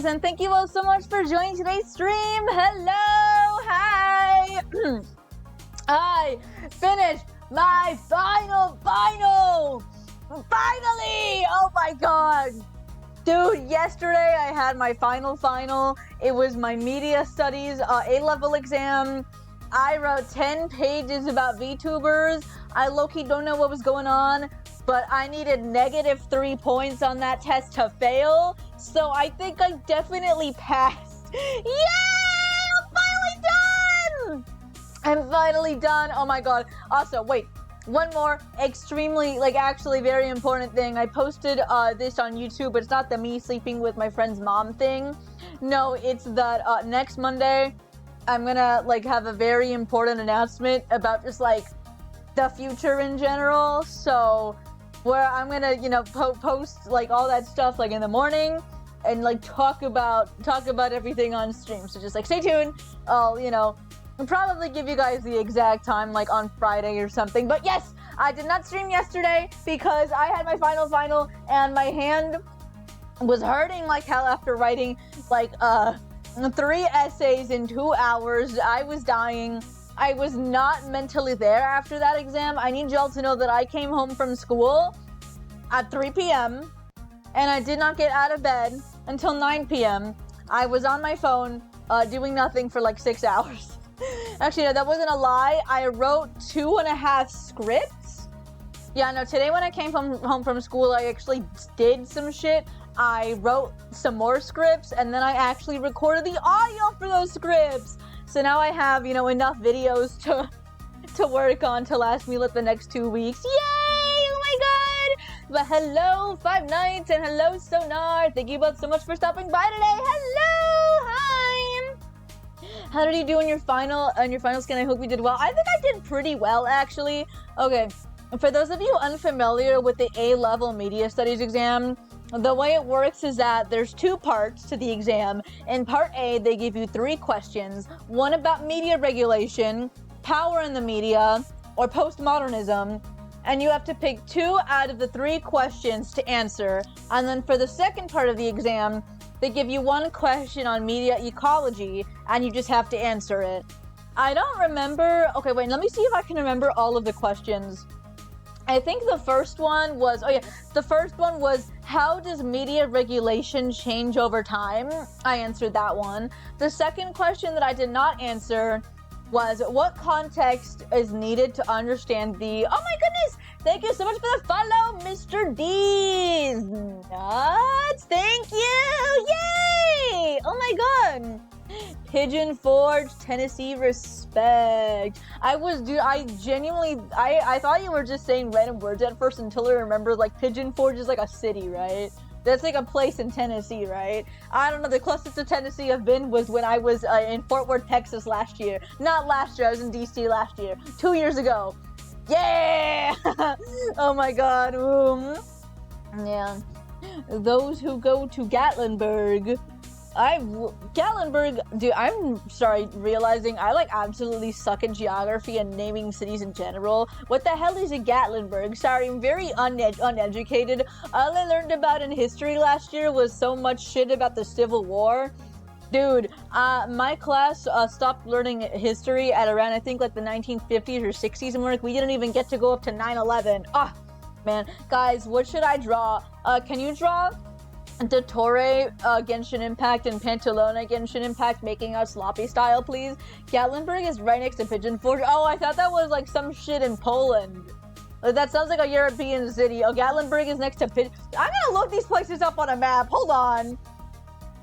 guys, and thank you all so much for joining today's stream. Hello, hi. I finished my final. Finally! Oh my god. Dude, yesterday I had my final. It was my media studies A-level exam. I wrote 10 pages about VTubers. I low-key don't know what was going on, but I needed -3 points on that test to fail. So I think I definitely passed. Yay! I'm finally done! Oh my god. Also, wait. One more extremely, actually very important thing. I posted this on YouTube, but it's not the me sleeping with my friend's mom thing. No, it's that next Monday, I'm gonna, have a very important announcement about just, the future in general. So, where I'm gonna, post, all that stuff, in the morning, and, talk about everything on stream. So just, stay tuned. I'll probably give you guys the exact time, on Friday or something. But yes, I did not stream yesterday because I had my final, and my hand was hurting like hell after writing, 3 essays in 2 hours. I was dying. I was not mentally there after that exam. I need y'all to know that I came home from school at 3 p.m. and I did not get out of bed until 9 p.m. I was on my phone, doing nothing for 6 hours. Actually, no, that wasn't a lie. I wrote 2.5 scripts. Yeah, no, today when I came home from school, I actually did some shit. I wrote some more scripts, and then I actually recorded the audio for those scripts. So now I have, enough videos to work on to last me the next 2 weeks. Yay! Oh my god! But hello, Five Nights, and hello, Sonar. Thank you both so much for stopping by today. Hello! Hi! How did you do on your final scan? I hope you did well. I think I did pretty well, actually. Okay, for those of you unfamiliar with the A-level media studies exam, the way it works is that there's 2 parts to the exam. In part A, they give you 3 questions. One about media regulation, power in the media, or postmodernism. And you have to pick 2 out of the 3 questions to answer. And then for the second part of the exam, they give you 1 question on media ecology, and you just have to answer it. I don't remember... Okay, wait, let me see if I can remember all of the questions. I think the first one was... Oh yeah, the first one was, how does media regulation change over time? I answered that one. The second question that I did not answer was, what context is needed to understand the... Oh my goodness! Thank you so much for the follow, Mr. D's nuts! Thank you! Yay! Oh my god! Pigeon Forge, Tennessee, respect. I thought you were just saying random words at first until I remembered, Pigeon Forge is a city, right? That's a place in Tennessee, right? I don't know, the closest to Tennessee I've been was when I was in Fort Worth, Texas last year. Not last year, I was in DC last year. 2 years ago. Yeah! Oh my god. Yeah. Those who go to Gatlinburg. Gatlinburg, dude, I'm realizing I absolutely suck at geography and naming cities in general. What the hell is a Gatlinburg? Sorry, I'm very uneducated. All I learned about in history last year was so much shit about the Civil War. Dude, my class stopped learning history at around, I think, the 1950s or 60s, and we didn't even get to go up to 9/11. Ah, man. Guys, what should I draw? Can you draw Dottore Genshin Impact and Pantalona Genshin Impact making out sloppy style, please? Gatlinburg is right next to Pigeon Forge. Oh, I thought that was some shit in Poland. That sounds like a European city. Oh, Gatlinburg is next to Pigeon... I'm gonna look these places up on a map. Hold on.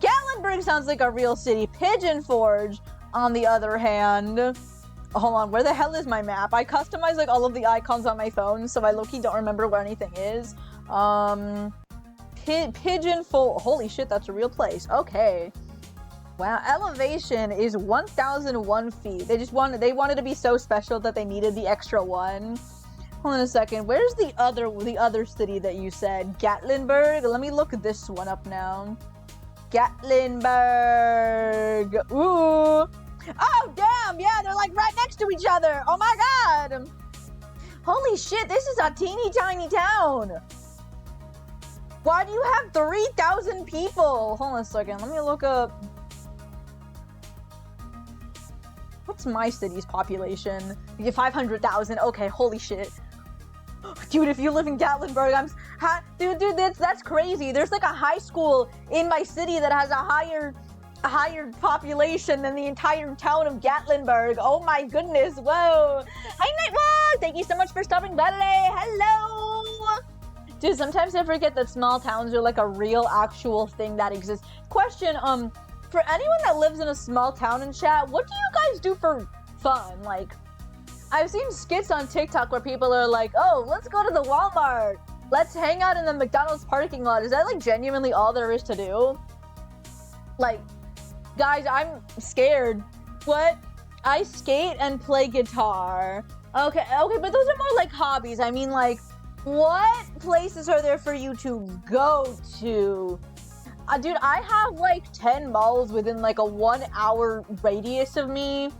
Gatlinburg sounds like a real city. Pigeon Forge, on the other hand... Hold on, where the hell is my map? I customize all of the icons on my phone, so I low-key don't remember where anything is. Pigeon Forge. Holy shit, that's a real place. Okay. Wow, elevation is 1,001 feet. They wanted to be so special that they needed the extra 1. Hold on a second. Where's the other city that you said? Gatlinburg? Let me look this one up now. Gatlinburg. Ooh. Oh, damn. Yeah, they're right next to each other. Oh my god. Holy shit, this is a teeny tiny town. Why do you have 3,000 people? Hold on a second. Let me look up. What's my city's population? You get 500,000. Okay, holy shit. Dude, if you live in Gatlinburg, dude, that's crazy. There's like a high school in my city that has a higher population than the entire town of Gatlinburg. Oh my goodness, whoa. Hi, Nightwalk! Thank you so much for stopping by today. Hello! Dude, sometimes I forget that small towns are like a real, actual thing that exists. Question, for anyone that lives in a small town in chat, what do you guys do for fun? Like, I've seen skits on TikTok where people are like, oh, let's go to the Walmart. Let's hang out in the McDonald's parking lot. Is that like genuinely all there is to do? Like, guys, I'm scared. What? I skate and play guitar. Okay, but those are more like hobbies. I mean, like, what places are there for you to go to? Dude, I have like 10 malls within like a 1 hour radius of me.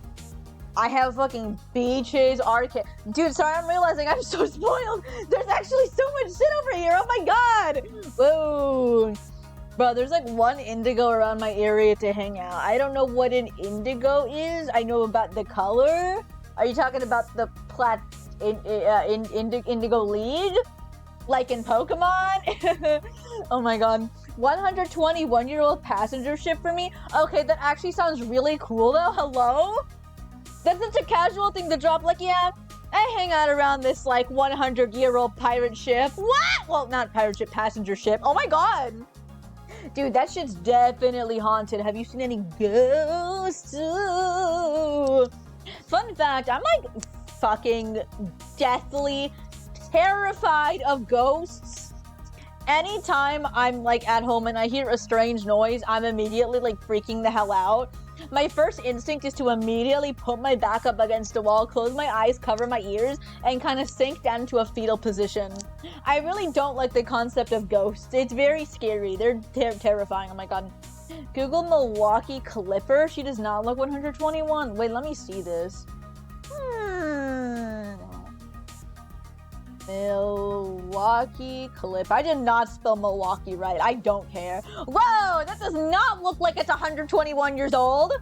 I have fucking beaches, arcade. Dude, sorry, I'm realizing I'm so spoiled. There's actually so much shit over here. Oh my god. Whoa. Bro, there's like one Indigo around my area to hang out. I don't know what an Indigo is. I know about the color. Are you talking about the Indigo League? Like in Pokemon? Oh my god. 121-year-old passenger ship for me? Okay, that actually sounds really cool though. Hello? That's such a casual thing to drop. Like, yeah, I hang out around this like 100-year-old pirate ship. What? Well, not pirate ship, passenger ship. Oh my god. Dude, that shit's definitely haunted. Have you seen any ghosts? Ooh. Fun fact, I'm like fucking deathly terrified of ghosts. Anytime I'm like at home and I hear a strange noise, I'm immediately like freaking the hell out. My first instinct is to immediately put my back up against a wall, close my eyes, cover my ears, and kind of sink down to a fetal position. I really don't like the concept of ghosts. It's very scary. They're terrifying. Oh my god. Google Milwaukee Clipper. She does not look 121. Wait, let me see this. Milwaukee Clip. I did not spell Milwaukee right. I don't care. Whoa, that does not look like it's 121 years old.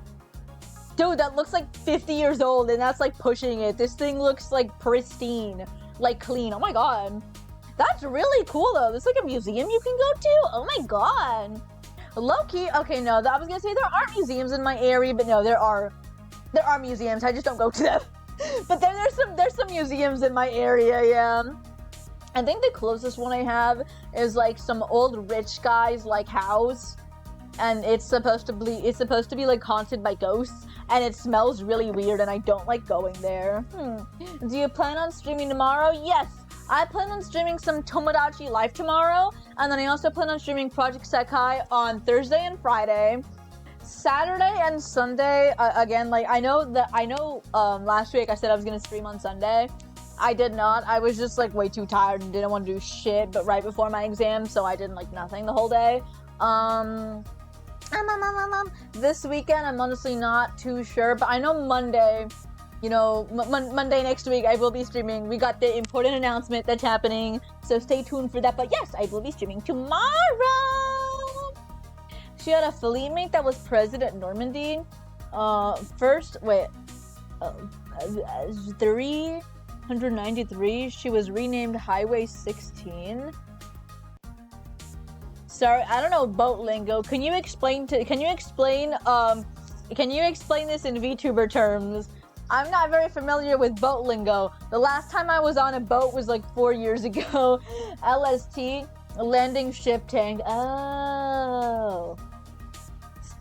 Dude, that looks like 50 years old, and that's like pushing it. This thing looks like pristine, like clean. Oh my god. That's really cool though. There's like a museum you can go to. Oh my god. Low-key. Okay, no, I was gonna say there aren't museums in my area, but no, there are museums. I just don't go to them. But there's some museums in my area, yeah. I think the closest one I have is like some old rich guy's like house, and it's supposed to be like haunted by ghosts, and it smells really weird, and I don't like going there. Do you plan on streaming tomorrow? Yes, I plan on streaming some Tomodachi Life tomorrow, and then I also plan on streaming Project Sekai on Thursday and Friday. Saturday and Sunday, again, like, I know last week I said I was gonna stream on Sunday. I did not. I was just, like, way too tired and didn't want to do shit, but right before my exam, so I did, like, nothing the whole day. This weekend, I'm honestly not too sure, but I know Monday, you know, Monday next week, I will be streaming. We got the important announcement that's happening, so stay tuned for that, but yes, I will be streaming tomorrow! She had a fleet mate that was president Normandy. 393. She was renamed Highway 16. Sorry, I don't know boat lingo. Can you explain this in VTuber terms? I'm not very familiar with boat lingo. The last time I was on a boat was like 4 years ago. LST, landing ship tank. Oh.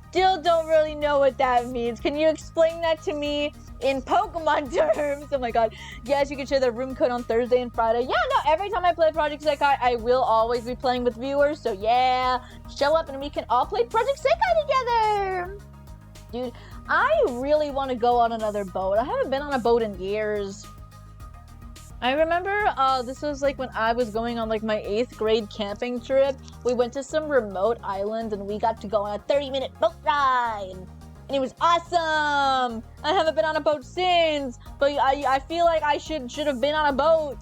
Still don't really know what that means. Can you explain that to me in Pokemon terms? Oh my god. Yes, you can share the room code on Thursday and Friday. Yeah, no, every time I play Project Sekai, I will always be playing with viewers. So yeah, show up and we can all play Project Sekai together. Dude, I really want to go on another boat. I haven't been on a boat in years. I remember this was like when I was going on like my 8th grade camping trip. We went to some remote island and we got to go on a 30-minute boat ride. And it was awesome! I haven't been on a boat since, but I feel like I should have been on a boat.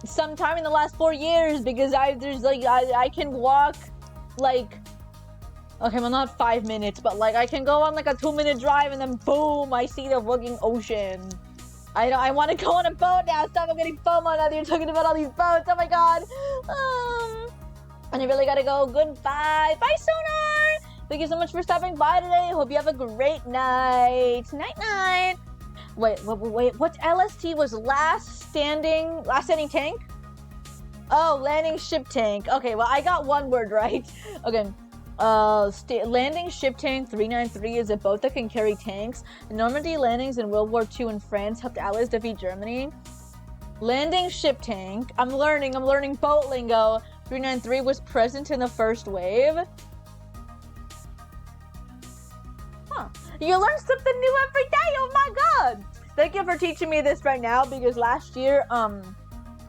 sometime in the last 4 years because I can walk like, okay, well not 5 minutes, but like I can go on like a 2-minute drive and then boom, I see the fucking ocean. I want to go on a boat now. Stop, I'm getting FOMO now that you're talking about all these boats. Oh my god. And I really gotta go. Goodbye. Bye, Sonar. Thank you so much for stopping by today. Hope you have a great night. Night, night. Wait, what LST was last standing tank? Oh, landing ship tank. Okay, well, I got one word right. Okay. Landing ship tank 393 is a boat that can carry tanks. Normandy landings in World War II in France helped Allies defeat Germany. Landing ship tank. I'm learning boat lingo. 393 was present in the first wave. Huh. You learn something new every day. Oh my god. Thank you for teaching me this right now because last year, and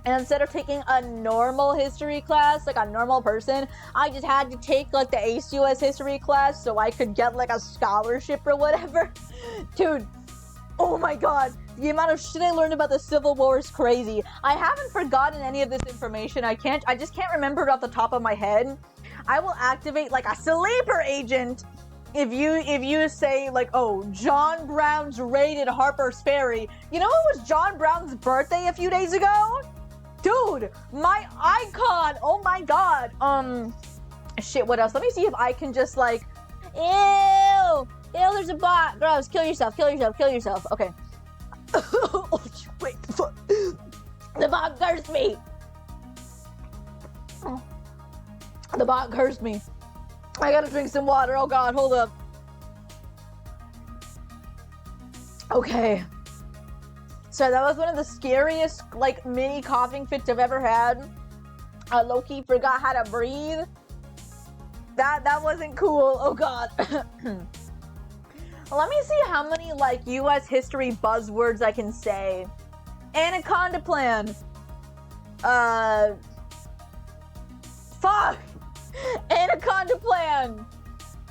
instead of taking a normal history class, like a normal person, I just had to take like the ACUS history class so I could get like a scholarship or whatever. Dude, oh my god, the amount of shit I learned about the Civil War is crazy. I haven't forgotten any of this information. I just can't remember it off the top of my head. I will activate like a sleeper agent if you say like, oh, John Brown's raid at Harper's Ferry. You know it was John Brown's birthday a few days ago? Dude, my icon! Oh my god! Shit, what else? Let me see if I can just like... Ew! There's a bot! Gross, kill yourself. Okay. Oh, wait, fuck. The bot cursed me! The bot cursed me. I gotta drink some water. Oh god, hold up. Okay. So that was one of the scariest, like, mini coughing fits I've ever had. Loki forgot how to breathe. That wasn't cool. Oh god. Let me see how many, like, US history buzzwords I can say. Anaconda plan. Fuck! Anaconda plan.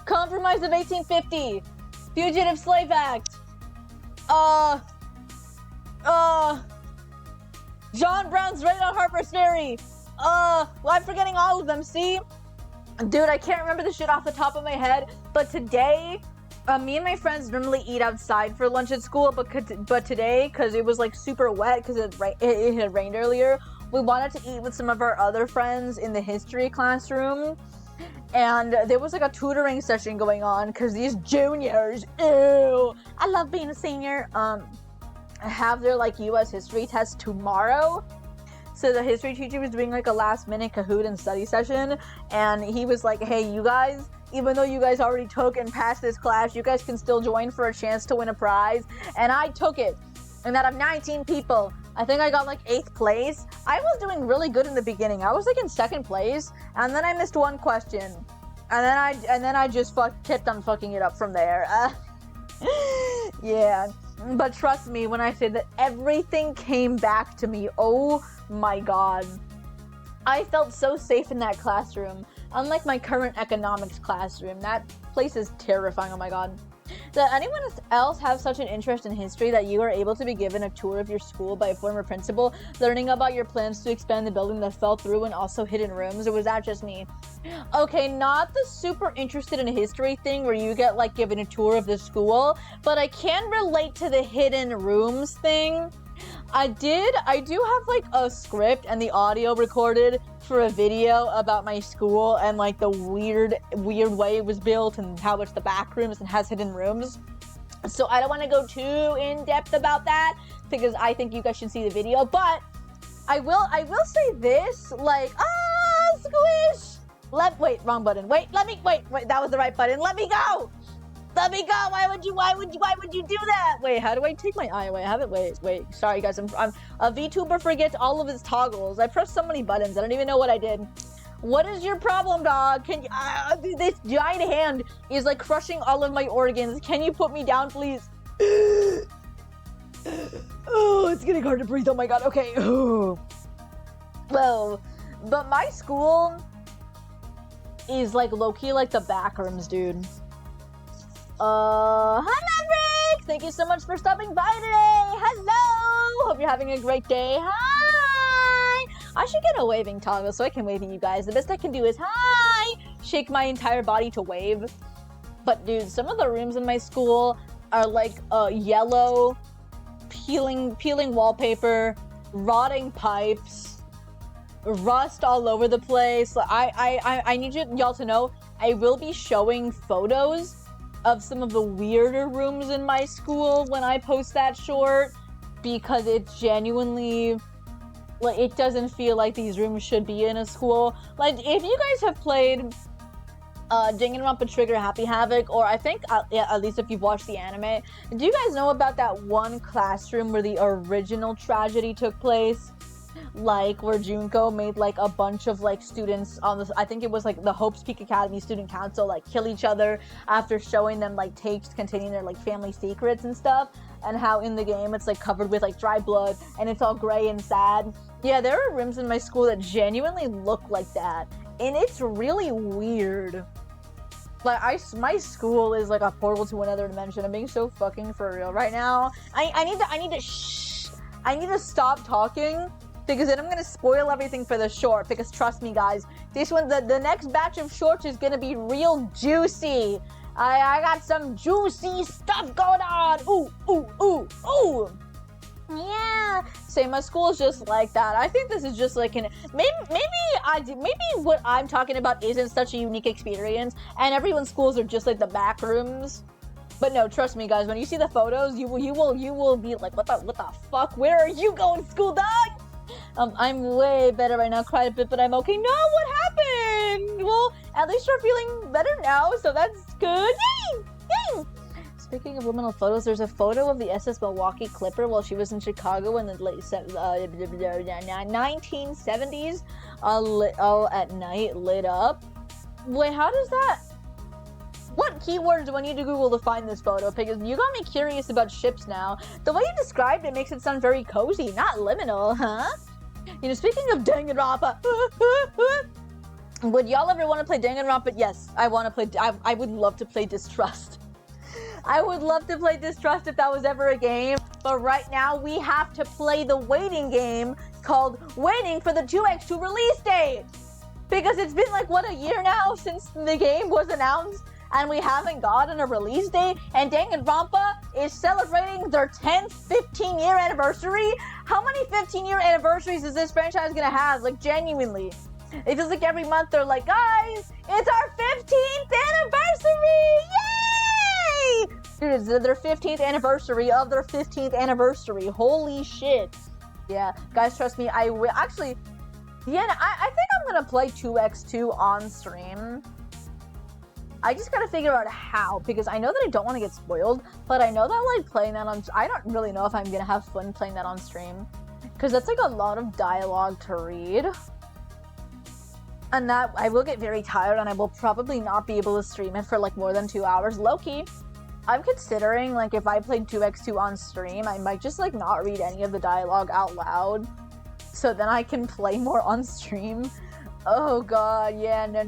Compromise of 1850. Fugitive Slave Act. John Brown's raid on Harper's Ferry. Well, I'm forgetting all of them, see? Dude, I can't remember the shit off the top of my head, but today, me and my friends normally eat outside for lunch at school, but today, because it was like super wet, because it had rained earlier, we wanted to eat with some of our other friends in the history classroom, and there was like a tutoring session going on, because these juniors, ew, I love being a senior, have their like US history test tomorrow. So the history teacher was doing like a last minute Kahoot and study session, and he was like, hey, you guys, even though you guys already took and passed this class, you guys can still join for a chance to win a prize. And I took it, and out of 19 people, I think I got like 8th place. I was doing really good in the beginning. I was like in 2nd place, and then I missed one question, and then I just kept on fucking it up from there. Yeah. But trust me when I say that everything came back to me. Oh my god. I felt so safe in that classroom. Unlike my current economics classroom. That place is terrifying, oh my god. Does anyone else have such an interest in history that you are able to be given a tour of your school by a former principal, learning about your plans to expand the building that fell through and also hidden rooms, or was that just me? Okay, not the super interested in history thing where you get like given a tour of the school, but I can relate to the hidden rooms thing. I do have like a script and the audio recorded for a video about my school and like the weird way it was built and how it's the back rooms and has hidden rooms. So I don't want to go too in depth about that because I think you guys should see the video, but I will say this, like, squish! Wait, wrong button. Wait, that was the right button. Let me go! Let me go! Why would you do that? Wait, how do I take my eye away? I have it, wait. Sorry guys, I'm a VTuber forgets all of his toggles. I pressed so many buttons, I don't even know what I did. What is your problem, dog? Can you, this giant hand is like crushing all of my organs. Can you put me down, please? Oh, it's getting hard to breathe, oh my god, okay. Well, but my school is like low-key like the back rooms, dude. Hi Maverick! Thank you so much for stopping by today! Hello! Hope you're having a great day. Hi! I should get a waving toggle so I can wave at you guys. The best I can do is, hi! Shake my entire body to wave. But dude, some of the rooms in my school are like yellow, peeling wallpaper, rotting pipes, rust all over the place. I need y'all to know, I will be showing photos of some of the weirder rooms in my school when I post that short, because it genuinely, like, it doesn't feel like these rooms should be in a school. Like, if you guys have played Danganronpa Trigger Happy Havoc, or I think, yeah, at least if you've watched the anime, do you guys know about that one classroom where the original tragedy took place? Like, where Junko made, like, a bunch of, like, students on this, I think it was, like, the Hope's Peak Academy Student Council, like, kill each other after showing them, like, tapes containing their, like, family secrets and stuff, and how in the game it's, like, covered with, like, dry blood, and it's all gray and sad. Yeah, there are rooms in my school that genuinely look like that, and it's really weird. Like, my school is like a portal to another dimension. I'm being so fucking for real right now. I need to stop talking, because then I'm gonna spoil everything for the short, because trust me guys, this one, the next batch of shorts is gonna be real juicy. I got some juicy stuff going on. Ooh, ooh, ooh, ooh. Yeah, say my school is just like that. I think this is just like maybe what I'm talking about isn't such a unique experience, and everyone's schools are just like the back rooms. But no, trust me guys, when you see the photos, you will be like, what the fuck? Where are you going, school dog? I'm way better right now. Cried a bit, but I'm okay. No, what happened? Well, at least you're feeling better now, so that's good. Yay! Yay! Speaking of liminal photos, there's a photo of the SS Milwaukee Clipper while she was in Chicago in the late 1970s, all at night, lit up. Wait, how does that... What keywords do I need to Google to find this photo? Because you got me curious about ships now. The way you described it makes it sound very cozy, not liminal, huh? You know, speaking of Danganronpa, would y'all ever want to play Danganronpa? Yes, I want to play. I would love to play Distrust. I would love to play Distrust if that was ever a game. But right now, we have to play the waiting game called Waiting for the 2x2 release date. Because it's been like, what, a year now since the game was announced? And we haven't gotten a release date, and Danganronpa is celebrating their 10th 15-year anniversary. How many 15-year anniversaries is this franchise gonna have? Like, genuinely. It feels like every month they're like, guys, it's our 15th anniversary! Yay! Dude, it's their 15th anniversary of their 15th anniversary. Holy shit. Yeah, guys, trust me, I will. Actually, yeah, I think I'm gonna play 2x2 on stream. I just gotta figure out how, because I know that I don't want to get spoiled, but I know that, like, playing that on... I don't really know if I'm gonna have fun playing that on stream, because that's, like, a lot of dialogue to read. And that, I will get very tired, and I will probably not be able to stream it for, like, more than 2 hours. Low-key, I'm considering, like, if I played 2x2 on stream, I might just, like, not read any of the dialogue out loud, so then I can play more on stream. Oh god, yeah, no,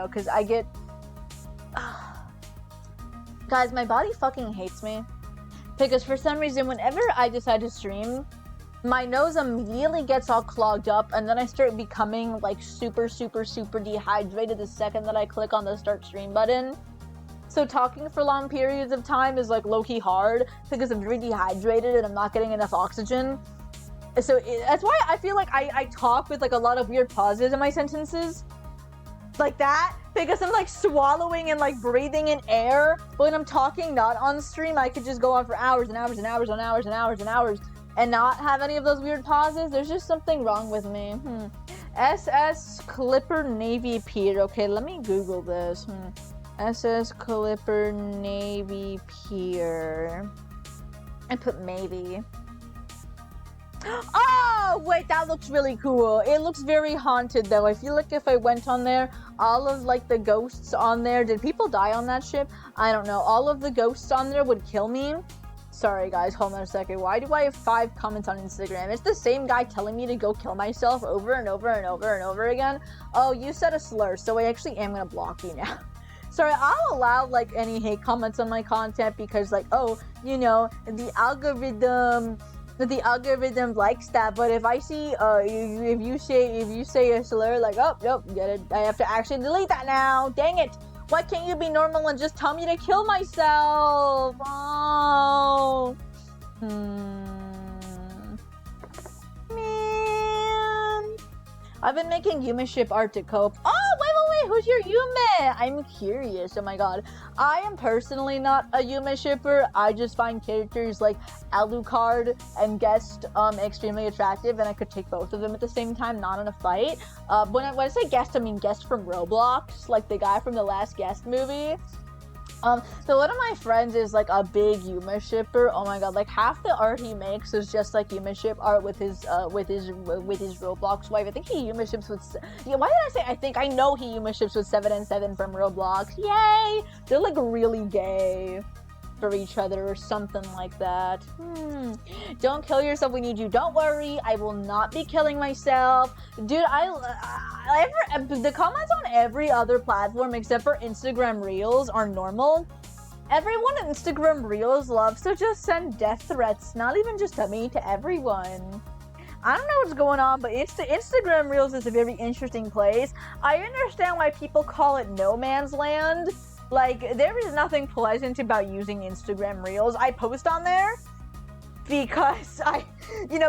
because I get... Guys, my body fucking hates me. Because for some reason, whenever I decide to stream, my nose immediately gets all clogged up, and then I start becoming, like, super dehydrated the second that I click on the start stream button. So talking for long periods of time is, like, low-key hard, because I'm very dehydrated and I'm not getting enough oxygen. So that's why I feel like I talk with, like, a lot of weird pauses in my sentences. Like that, because I'm, like, swallowing and, like, breathing in air. But when I'm talking not on stream, I could just go on for hours and hours and hours and hours and hours and hours and not have any of those weird pauses. There's just something wrong with me. SS Clipper Navy Pier. Okay, let me Google this. SS Clipper Navy Pier. I put maybe. Oh, wait, that looks really cool. It looks very haunted, though. I feel like if I went on there, all of, like, the ghosts on there... Did people die on that ship? I don't know. All of the ghosts on there would kill me. Sorry, guys. Hold on a second. Why do I have 5 comments on Instagram? It's the same guy telling me to go kill myself over and over and over and over again. Oh, you said a slur, so I actually am gonna block you now. Sorry, I'll allow, like, any hate comments on my content because, like, oh, you know, the algorithm... the algorithm likes that. But if I see if you say a slur like, oh nope, get it, I have to actually delete that now. Dang it! Why can't you be normal and just tell me to kill myself? Oh. Man. I've been making Yuma ship art to cope. Oh, wait, who's your Yuma? I'm curious, oh my god. I am personally not a Yuma shipper. I just find characters like Alucard and Guest extremely attractive, and I could take both of them at the same time, not in a fight. When I say Guest, I mean Guest from Roblox, like the guy from the last Guest movie. So one of my friends is like a big Yuma shipper. Oh my god, like half the art he makes is just like Yuma ship art with his Roblox wife. I think he Yuma ships with, yeah, why did I say I think? I know he Yuma ships with 7 and 7 from Roblox. Yay! They're like really gay for each other or something like that. Don't kill yourself when you do. Don't worry, I will not be killing myself. Dude, the comments on every other platform except for Instagram Reels are normal. Everyone on Instagram Reels loves to just send death threats, not even just to me, to everyone. I don't know what's going on, but Instagram Reels is a very interesting place. I understand why people call it no man's land. Like, there is nothing pleasant about using Instagram Reels. I post on there because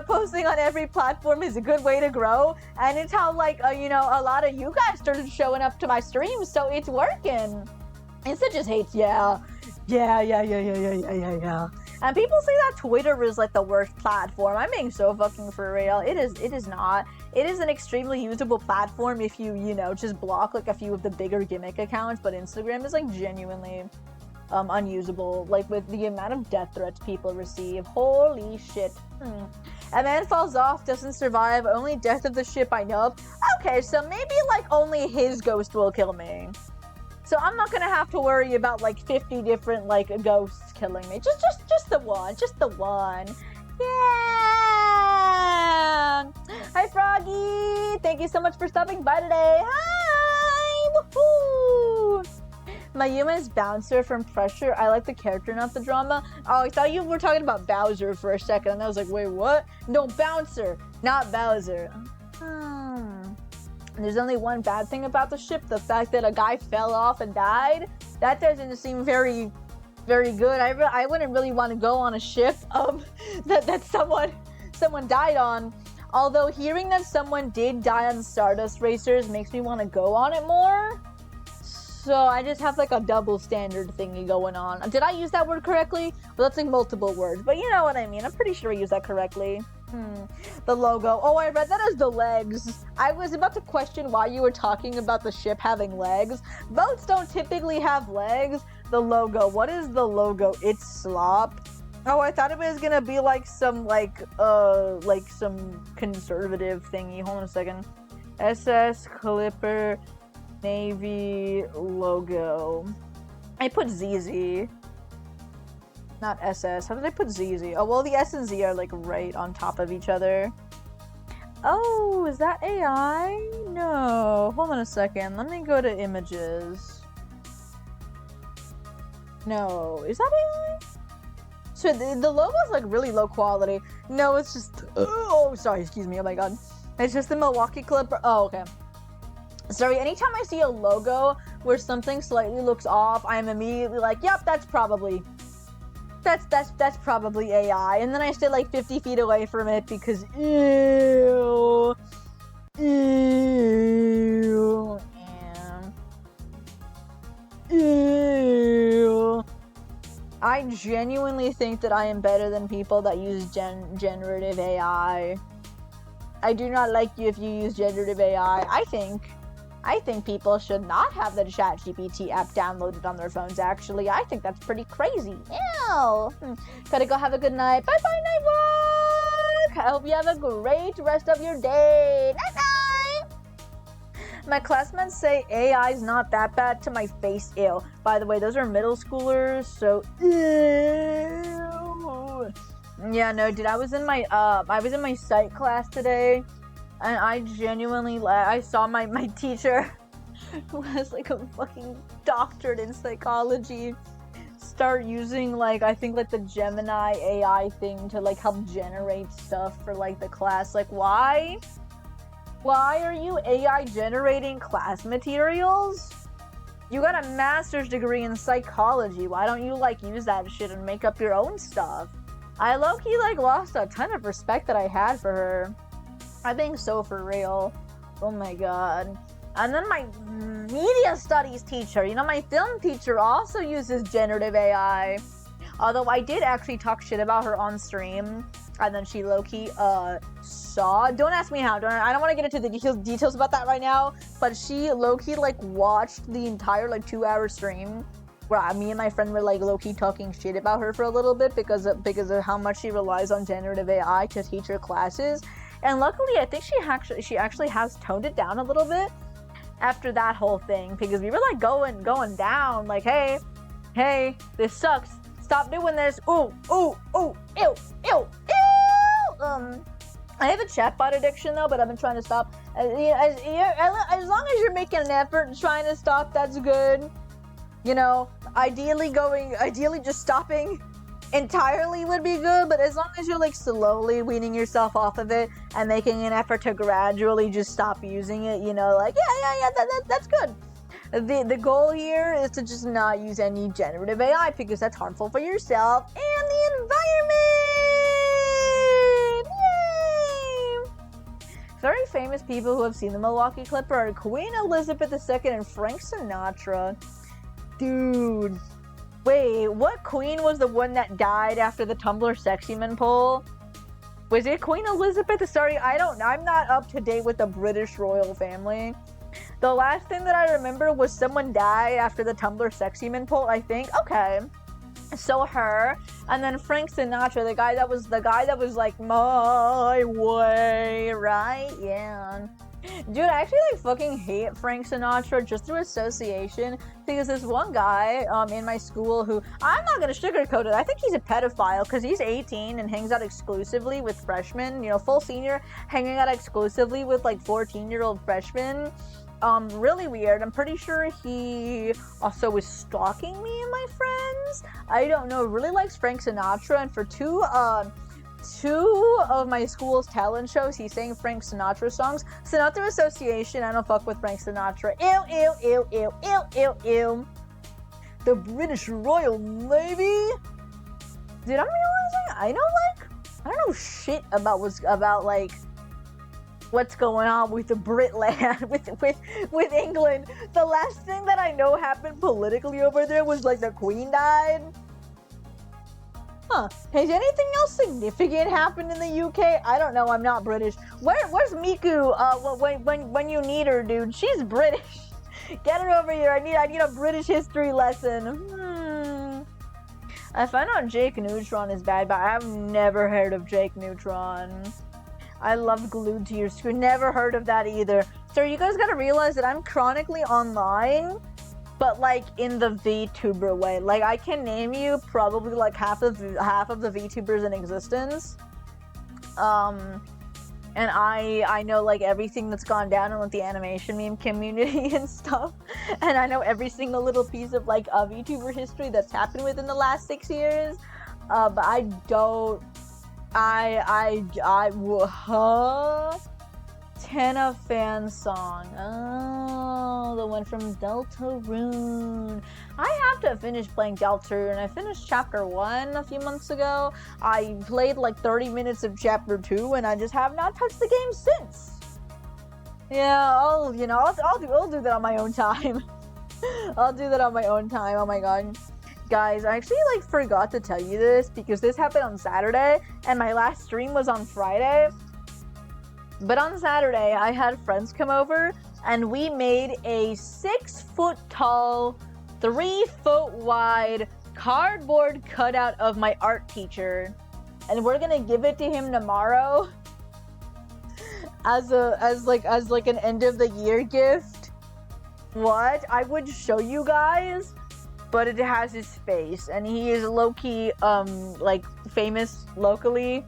posting on every platform is a good way to grow. And it's how, like, a lot of you guys started showing up to my streams, so it's working. Insta just hates, yeah. And people say that Twitter is like the worst platform. I'm being so fucking for real. It is not. It is an extremely usable platform if you, just block like a few of the bigger gimmick accounts, but Instagram is like genuinely unusable, like with the amount of death threats people receive. Holy shit. A man falls off, doesn't survive, only death of the ship I know of. Okay, so maybe like only his ghost will kill me. So I'm not gonna have to worry about like 50 different like ghosts killing me. Just the one. Just the one. Yeah! Hi Froggy! Thank you so much for stopping by today. Hi! Woohoo! My Yuma is Bouncer from Pressure. I like the character, not the drama. Oh, I thought you were talking about Bowser for a second, and I was like, wait, what? No, Bouncer, not Bowser. There's only one bad thing about the ship, the fact that a guy fell off and died. That doesn't seem very, very good. I wouldn't really want to go on a ship that someone died on. Although hearing that someone did die on Stardust Racers makes me want to go on it more. So I just have like a double standard thingy going on. Did I use that word correctly? Well, that's like multiple words, but you know what I mean. I'm pretty sure I used that correctly. The logo. Oh, I read that as the legs. I was about to question why you were talking about the ship having legs. Boats don't typically have legs. The logo. What is the logo? It's slop. Oh, I thought it was gonna be like some some conservative thingy. Hold on a second. SS Clipper Navy logo. I put ZZ. Not SS. How did I put ZZ? Oh, well, the S and Z are like right on top of each other. Oh, is that AI? No. Hold on a second. Let me go to images. No. Is that AI? So the logo is like really low quality. No, it's just... Oh, sorry. Excuse me. Oh my god. It's just the Milwaukee Clipper. Oh, okay. Sorry, anytime I see a logo where something slightly looks off, I'm immediately like, yep, that's probably AI. And then I stay like 50 feet away from it because ew. I genuinely think that I am better than people that use generative AI. I do not like you if you use generative AI. I think people should not have the ChatGPT app downloaded on their phones, actually. I think that's pretty crazy. Ew! Gotta go have a good night. Bye-bye, Nightwalk! I hope you have a great rest of your day. Night-night! My classmates say AI's not that bad to my face. Ew. By the way, those are middle schoolers, so ew. Yeah, no, dude, I was in my psych class today. And I genuinely, I saw my teacher who has like a fucking doctorate in psychology start using like, I think like the Gemini AI thing to like help generate stuff for like the class. Like, why are you AI generating class materials? You got a master's degree in psychology. Why don't you like use that shit and make up your own stuff? I low-key like lost a ton of respect that I had for her. I'm being so for real. Oh my god. And then my media studies teacher, you know, my film teacher also uses generative AI. Although I did actually talk shit about her on stream. And then she low-key saw, don't ask me how, I don't want to get into the details about that right now, but she low-key like watched the entire like 2-hour stream where me and my friend were like low-key talking shit about her for a little bit because of how much she relies on generative AI to teach her classes. And luckily I think she actually has toned it down a little bit after that whole thing, because we were like going down like, hey, this sucks, stop doing this, ooh, ew. I have a chatbot addiction though, but I've been trying to stop. As long as you're making an effort and trying to stop, that's good. You know, ideally just stopping entirely would be good, but as long as you're like slowly weaning yourself off of it and making an effort to gradually just stop using it, you know, like yeah, that's good. The goal here is to just not use any generative AI because that's harmful for yourself and the environment. Yay! Very famous people who have seen the Milwaukee Clipper are Queen Elizabeth II and Frank Sinatra. Dude. Wait, what queen was the one that died after the Tumblr Sexy Men poll? Was it Queen Elizabeth? Sorry, I'm not up to date with the British royal family. The last thing that I remember was someone died after the Tumblr Sexy Men poll, I think. Okay. So her, and then Frank Sinatra, the guy that was like, my way, right? Yeah. Dude, I actually like fucking hate Frank Sinatra just through association, because this one guy in my school who, I'm not gonna sugarcoat it, I think he's a pedophile because he's 18 and hangs out exclusively with freshmen, you know, full senior, hanging out exclusively with like 14-year-old freshmen. Really weird. I'm pretty sure he also was stalking me and my friends. I don't know. Really likes Frank Sinatra, and for two of my school's talent shows, he sang Frank Sinatra songs. So not through association, I don't fuck with Frank Sinatra. Ew. The British Royal Navy. Dude, I'm realizing I don't know shit about what's going on with the Britland, with England. The last thing that I know happened politically over there was like the Queen died. Huh. Has anything else significant happened in the UK? I don't know, I'm not British. Where's Miku? When you need her, dude. She's British. Get her over here. I need a British history lesson. I found out Jake Neutron is bad, but I've never heard of Jake Neutron. I love Glued to Your Screen. Never heard of that either. So you guys gotta realize that I'm chronically online, but like in the VTuber way. Like I can name you probably like half of the VTubers in existence. And I know like everything that's gone down in like the animation meme community and stuff. And I know every single little piece of like a VTuber history that's happened within the last 6 years. But I don't. Tenna fan song. Oh, the one from Deltarune. I have to finish playing Deltarune. I finished chapter 1 a few months ago. I played like 30 minutes of chapter 2 and I just have not touched the game since. Yeah, I'll do that on my own time. I'll do that on my own time. Oh my god. Guys, I actually like forgot to tell you this because this happened on Saturday and my last stream was on Friday. But on Saturday, I had friends come over and we made a 6-foot tall, 3-foot wide cardboard cutout of my art teacher. And we're gonna give it to him tomorrow as like an end of the year gift. What? I would show you guys, but it has his face and he is low-key like famous locally.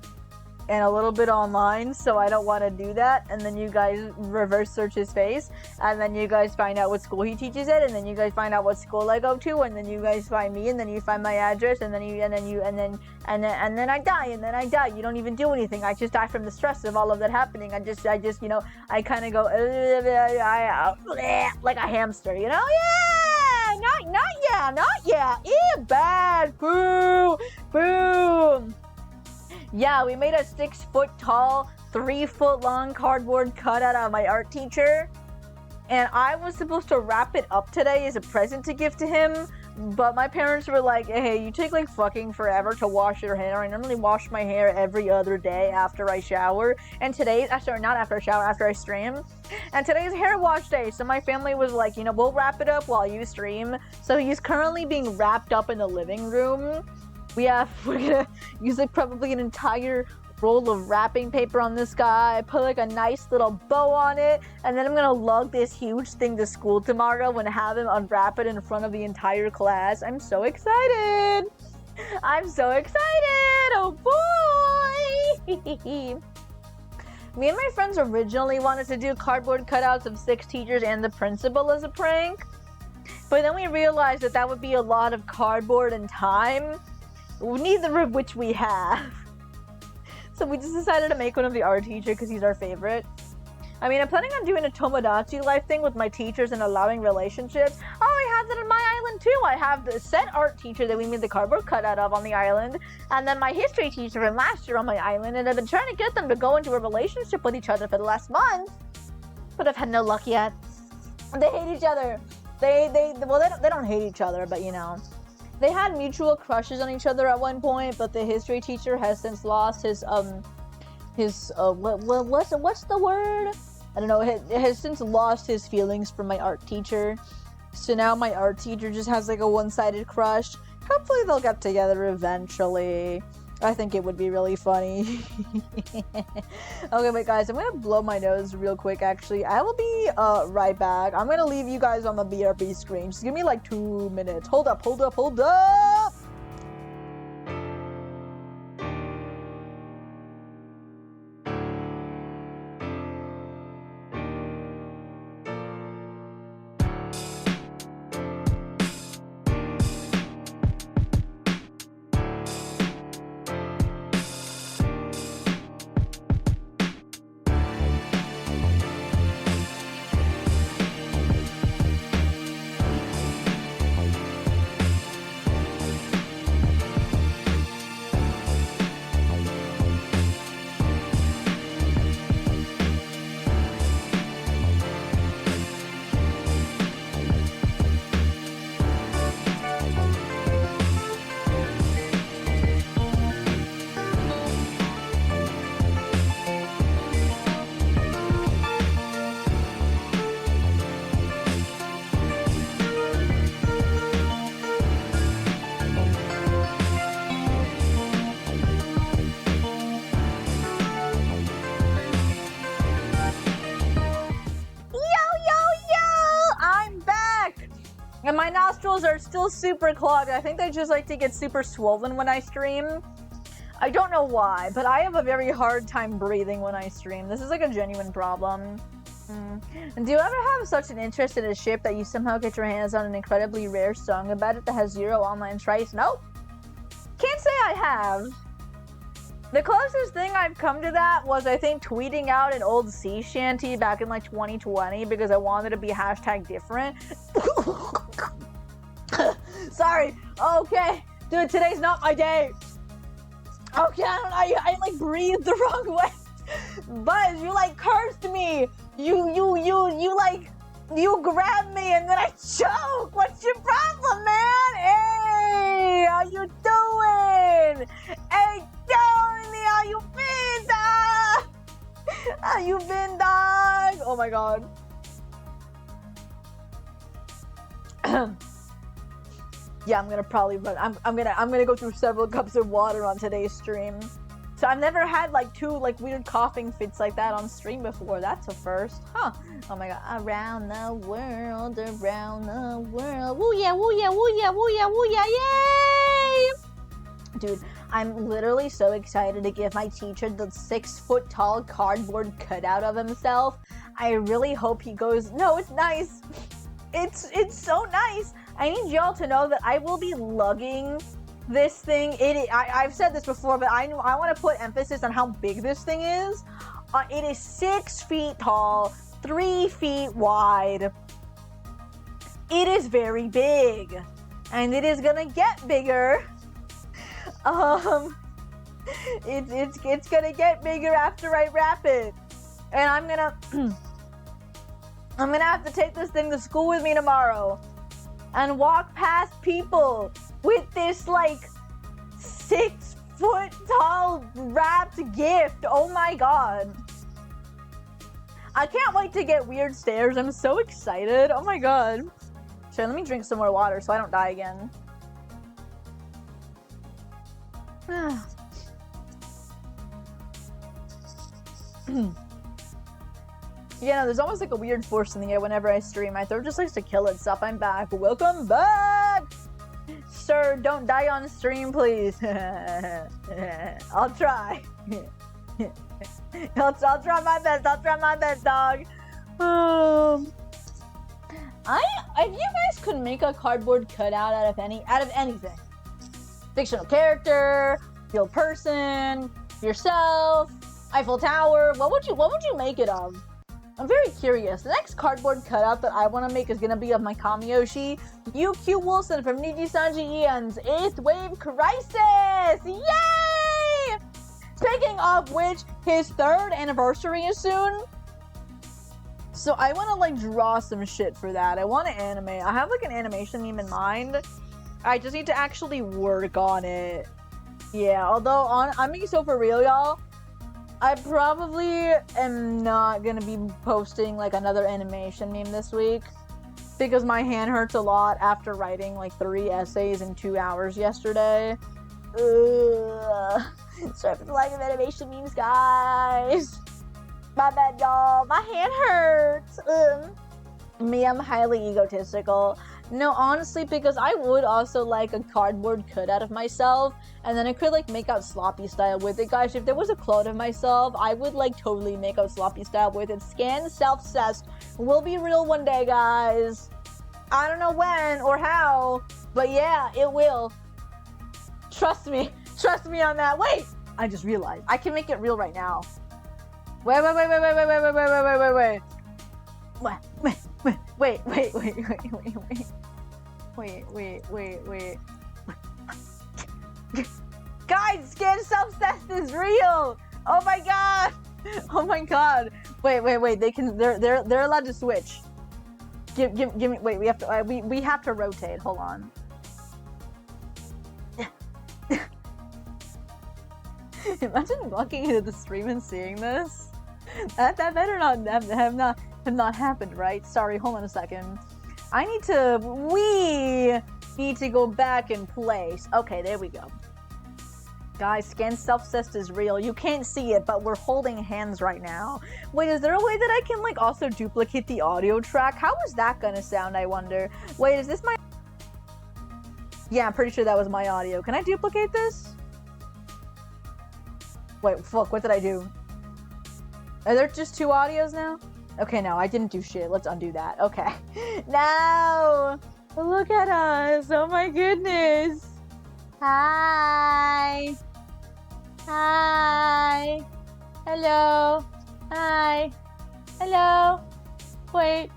and a little bit online, so I don't want to do that. And then you guys reverse search his face, and then you guys find out what school he teaches at, and then you guys find out what school I go to, and then you guys find me, and then you find my address, and then I die, and then I die. You don't even do anything. I just die from the stress of all of that happening. I just you know, I kind of go like a hamster, you know? Yeah, not yeah. Ew, bad. Boo, boo. Yeah, we made a 6-foot tall, 3-foot long cardboard cutout of my art teacher. And I was supposed to wrap it up today as a present to give to him. But my parents were like, hey, you take like fucking forever to wash your hair. I normally wash my hair every other day after I shower. And today, sorry, not after I shower, after I stream. And today's hair wash day. So my family was like, you know, we'll wrap it up while you stream. So he's currently being wrapped up in the living room. We're gonna use like probably an entire roll of wrapping paper on this guy, put like a nice little bow on it, and then I'm gonna lug this huge thing to school tomorrow and have him unwrap it in front of the entire class. I'm so excited! I'm so excited! Oh boy! Me and my friends originally wanted to do cardboard cutouts of 6 teachers and the principal as a prank, but then we realized that that would be a lot of cardboard and time, neither of which we have. So we just decided to make one of the art teacher because he's our favorite. I mean, I'm planning on doing a Tomodachi life thing with my teachers and allowing relationships. Oh, I have that on my island too. I have the said art teacher that we made the cardboard cutout of on the island, and then my history teacher from last year on my island, and I've been trying to get them to go into a relationship with each other for the last month, but I've had no luck yet. They hate each other. They don't hate each other, but you know. They had mutual crushes on each other at one point, but the history teacher has since lost his what's the word? I don't know. It has since lost his feelings for my art teacher. So now my art teacher just has like a one-sided crush. Hopefully they'll get together eventually. I think it would be really funny. Okay, wait guys, I'm gonna blow my nose real quick actually. I will be right back. I'm gonna leave you guys on the BRB screen. Just give me like 2 minutes. Hold up. And my nostrils are still super clogged. I think they just like to get super swollen when I stream. I don't know why, but I have a very hard time breathing when I stream. This is like a genuine problem. And do you ever have such an interest in a ship that you somehow get your hands on an incredibly rare song about it that has 0 online trace? Nope. Can't say I have. The closest thing I've come to that was, I think, tweeting out an old sea shanty back in like 2020 because I wanted to be #different. Sorry. Okay. Dude, today's not my day. Okay, I like breathed the wrong way. Buzz, you like cursed me. You grabbed me and then I choke. What's your problem, man? Hey, how you doing? Hey, Tony, how you been, dog? How you been, dog? Oh my god. Yeah, I'm gonna probably run. I'm gonna go through several cups of water on today's stream. So I've never had like 2 like weird coughing fits like that on stream before. That's a first, huh? Oh my god! Around the world, woo yeah, woo yeah, woo yeah, woo yeah, woo yeah, yay! Dude, I'm literally so excited to give my teacher the 6-foot-tall cardboard cutout of himself. I really hope he goes, no, it's nice. It's so nice. I need y'all to know that I will be lugging this thing. I've said this before, but I want to put emphasis on how big this thing is. It is 6 feet tall, 3 feet wide. It is very big, and it is gonna get bigger. It's gonna get bigger after I wrap it, and I'm gonna have to take this thing to school with me tomorrow, and walk past people with this like 6-foot-tall wrapped gift. Oh my god! I can't wait to get weird stares. I'm so excited. Oh my god. Sure, let me drink some more water so I don't die again. Yeah, no, there's almost like a weird force in the air whenever I stream. My throat just likes to kill itself. I'm back. Welcome back! Sir, don't die on stream, please. I'll try. I'll try my best. I'll try my best, dog. If you guys could make a cardboard cutout out of anything, fictional character, real person, yourself, Eiffel Tower, what would you make it of? I'm very curious. The next cardboard cutout that I want to make is gonna be of my Kamiyoshi, UQ Wilson from Niji-Sanji Ian's 8th Wave Crisis! Yay! Speaking of which, his 3rd anniversary is soon. So I want to like draw some shit for that. I want to animate. I have like an animation meme in mind. I just need to actually work on it. Yeah, although I'm being so for real, y'all. I probably am not gonna be posting like another animation meme this week because my hand hurts a lot after writing like 3 essays in 2 hours yesterday. Sorry for the lack of animation memes, guys. My bad, y'all. My hand hurts. Me, I'm highly egotistical. No, honestly, because I would also like a cardboard cutout of myself, and then I could like make out sloppy style with it, guys. If there was a clone of myself, I would like totally make out sloppy style with it. Scan self-cessed will be real one day, guys. I don't know when or how, but yeah, it will. Trust me on that. Wait, I just realized I can make it real right now. Wait. Guys, scan self-cessed is real! Oh my god! Oh my god! Wait. They're allowed to switch. Give me. Wait, we have to rotate. Hold on. Imagine walking into the stream and seeing this. That better not have not happened, right? Sorry, hold on a second. We need to go back in place. Okay, there we go. Guys, scan self-cessed is real. You can't see it, but we're holding hands right now. Wait, is there a way that I can like also duplicate the audio track? How is that gonna sound, I wonder? Wait, is this my... Yeah, I'm pretty sure that was my audio. Can I duplicate this? Wait, fuck, what did I do? Are there just 2 audios now? Okay, no, I didn't do shit. Let's undo that. Okay. No! Look at us! Oh my goodness! Hi! Hi! Hello! Hi! Hello! Wait!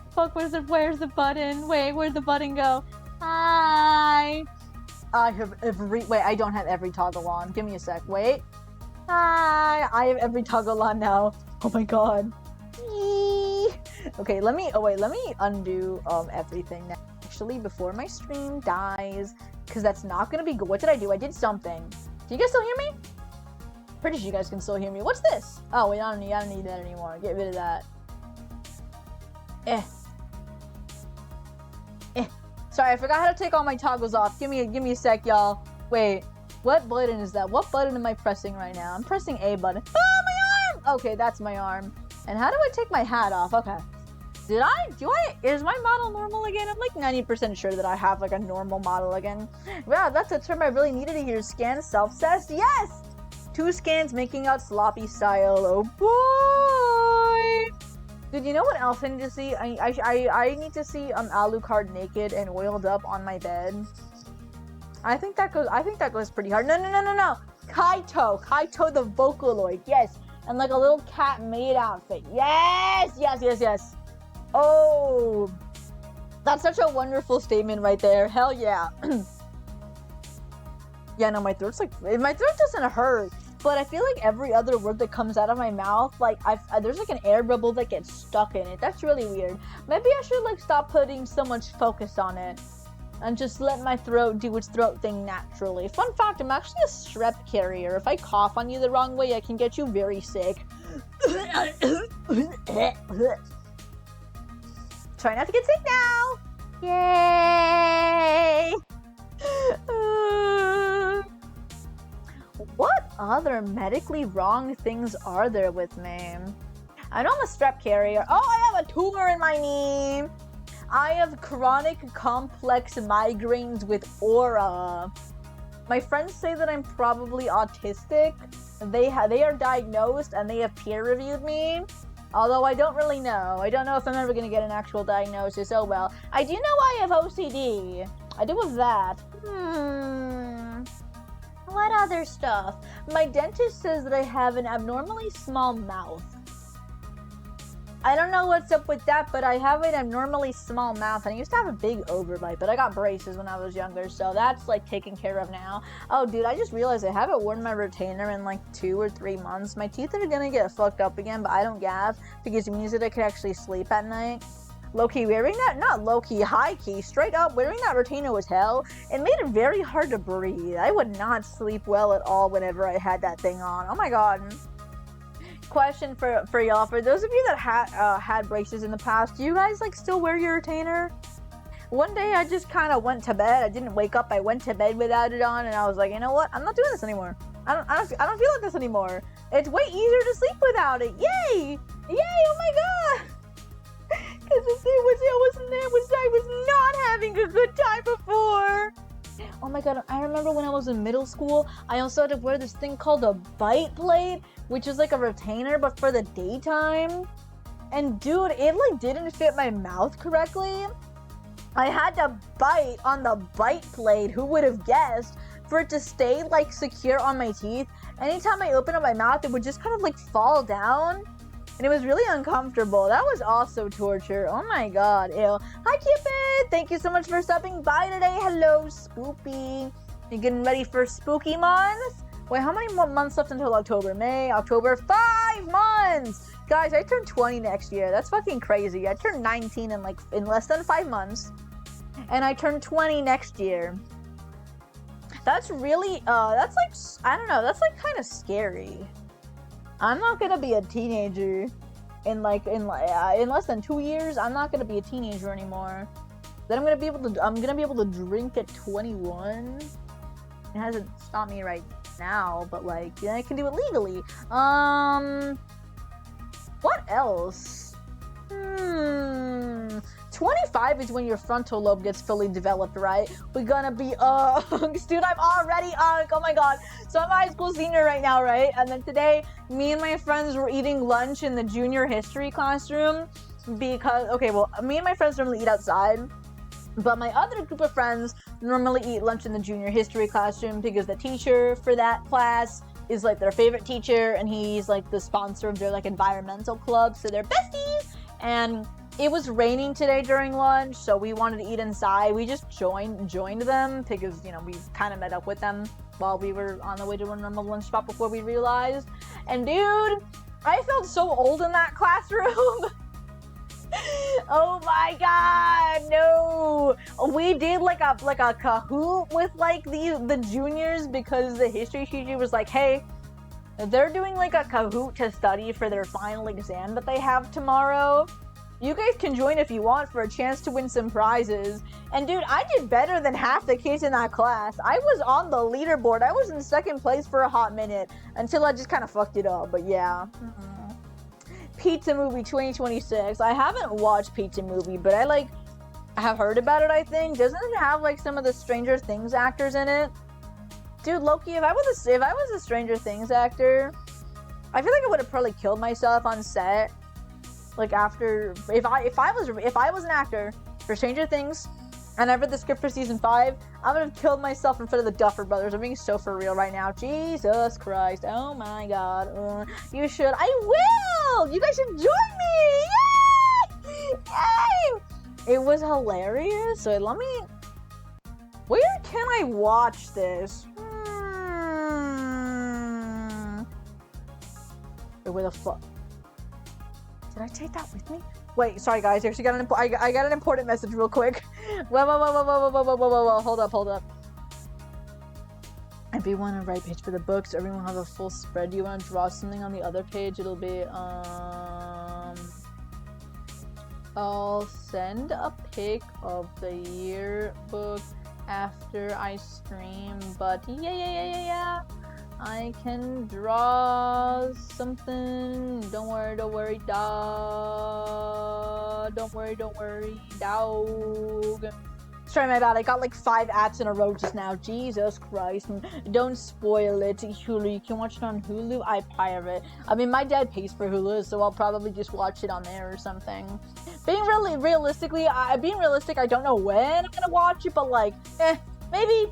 Fuck, where's the button? Wait, where'd the button go? Hi! I don't have every toggle on. Give me a sec. Wait. Hi! I have every toggle on now. Oh my god. Eee. Okay, let me undo everything now. Actually, before my stream dies, because that's not gonna be good. What did I do? I did something. Can you guys still hear me? Pretty sure you guys can still hear me. What's this? Oh wait, I don't need that anymore. Get rid of that. Sorry, I forgot how to take all my toggles off. Give me a sec, y'all. Wait, what button is that? What button am I pressing right now? I'm pressing A button. Oh, my arm! Okay, that's my arm. And how do I take my hat off? Okay. is my model normal again? I'm like 90% sure that I have like a normal model again. Wow, that's a term I really needed to hear. Scan self-cessed? Yes! 2 scans making out sloppy style. Oh boy! Dude, you know what else I need to see? I need to see Alucard naked and oiled up on my bed. I think that goes pretty hard. No. Kaito the Vocaloid. Yes. And like a little cat maid outfit. Yes. Oh, that's such a wonderful statement right there. Hell yeah. Yeah, no, my throat doesn't hurt, but I feel like every other word that comes out of my mouth, like there's like an air bubble that gets stuck in it. That's really weird. Maybe I should like stop putting so much focus on it and just let my throat do its throat thing naturally. Fun fact, I'm actually a strep carrier. If I cough on you the wrong way, I can get you very sick. Try not to get sick now. Yay! What other medically wrong things are there with me? I know I'm a strep carrier. Oh, I have a tumor in my knee. I have chronic complex migraines with aura. My friends say that I'm probably autistic. They are diagnosed and they have peer-reviewed me. Although I don't really know. I don't know if I'm ever going to get an actual diagnosis. Oh well. I do know I have OCD. I do have that. What other stuff? My dentist says that I have an abnormally small mouth. I don't know what's up with that, but I have an abnormally small mouth, and I used to have a big overbite, but I got braces when I was younger, so that's like taken care of now. Oh dude, I just realized I haven't worn my retainer in like 2 or 3 months. My teeth are gonna get fucked up again, but I don't gaff, because it means that I can actually sleep at night. Low-key wearing that, not low-key, high-key, straight up wearing that retainer was hell. It made it very hard to breathe. I would not sleep well at all whenever I had that thing on. Oh my god. Question for y'all, for those of you that had braces in the past, do you guys like still wear your retainer? One day I just kind of went to bed. I didn't wake up. I went to bed without it on, and I was like, you know what? I'm not doing this anymore. I don't feel like this anymore. It's way easier to sleep without it. Yay! Oh my god! Because I was not having a good time before. Oh my god, I remember when I was in middle school, I also had to wear this thing called a bite plate, which is like a retainer, but for the daytime. And dude, it like didn't fit my mouth correctly. I had to bite on the bite plate, who would have guessed, for it to stay like secure on my teeth. Anytime I opened up my mouth, it would just kind of like fall down. And it was really uncomfortable. That was also torture. Oh my god, ew. Hi Cupid! Thank you so much for stopping by today. Hello, Spoopy. You getting ready for spooky months? Wait, how many more months left until October? May, October, 5 months! Guys, I turn 20 next year. That's fucking crazy. I turned 19 in less than 5 months. And I turn 20 next year. That's really, that's like, I don't know, that's like kind of scary. I'm not gonna be a teenager in less than 2 years. I'm not gonna be a teenager anymore. Then I'm gonna be able to drink at 21. It hasn't stopped me right now, but like, yeah, I can do it legally. What else? 25 is when your frontal lobe gets fully developed, right? We're gonna be dude, I'm already oh my god. So I'm a high school senior right now, right? And then today, me and my friends were eating lunch in the junior history classroom because, okay, well, me and my friends normally eat outside, but my other group of friends normally eat lunch in the junior history classroom because the teacher for that class is like their favorite teacher, and he's like the sponsor of their like environmental club, so they're besties. And it was raining today during lunch, so we wanted to eat inside. We just joined them because, you know, we kind of met up with them while we were on the way to a normal lunch spot before we realized. And dude, I felt so old in that classroom. Oh my god, no. We did like a Kahoot with like the juniors because the history teacher was like, hey, they're doing like a Kahoot to study for their final exam that they have tomorrow. You guys can join if you want for a chance to win some prizes. And dude, I did better than half the kids in that class. I was on the leaderboard. I was in second place for a hot minute until I just kind of fucked it up, but yeah. Pizza Movie 2026. I haven't watched Pizza Movie, but I have heard about it, I think. Doesn't it have, like, some of the Stranger Things actors in it? Dude, Loki, if I was a Stranger Things actor, I feel like I would have probably killed myself on set. Like, after... If I was an actor for Stranger Things, and I read the script for season 5, I would have killed myself in front of the Duffer Brothers. I'm being so for real right now. Jesus Christ. Oh my god. You should. I will! You guys should join me! Yay! Yay! It was hilarious. So let me... Where can I watch this? Where the fuck? Did I take that with me? Wait, sorry guys, I actually got I got an important message real quick. Whoa, hold up. If you want to write page for the books, everyone have a full spread. Do you want to draw something on the other page? It'll be, I'll send a pic of the yearbook after I stream, but yeah. I can draw something. Don't worry, Don't worry, dog. Sorry, my bad. I got like 5 ads in a row just now. Jesus Christ. Don't spoil it. Hulu. You can watch it on Hulu. I pirate. I mean, my dad pays for Hulu, so I'll probably just watch it on there or something. Being realistic, I don't know when I'm gonna watch it, but like, maybe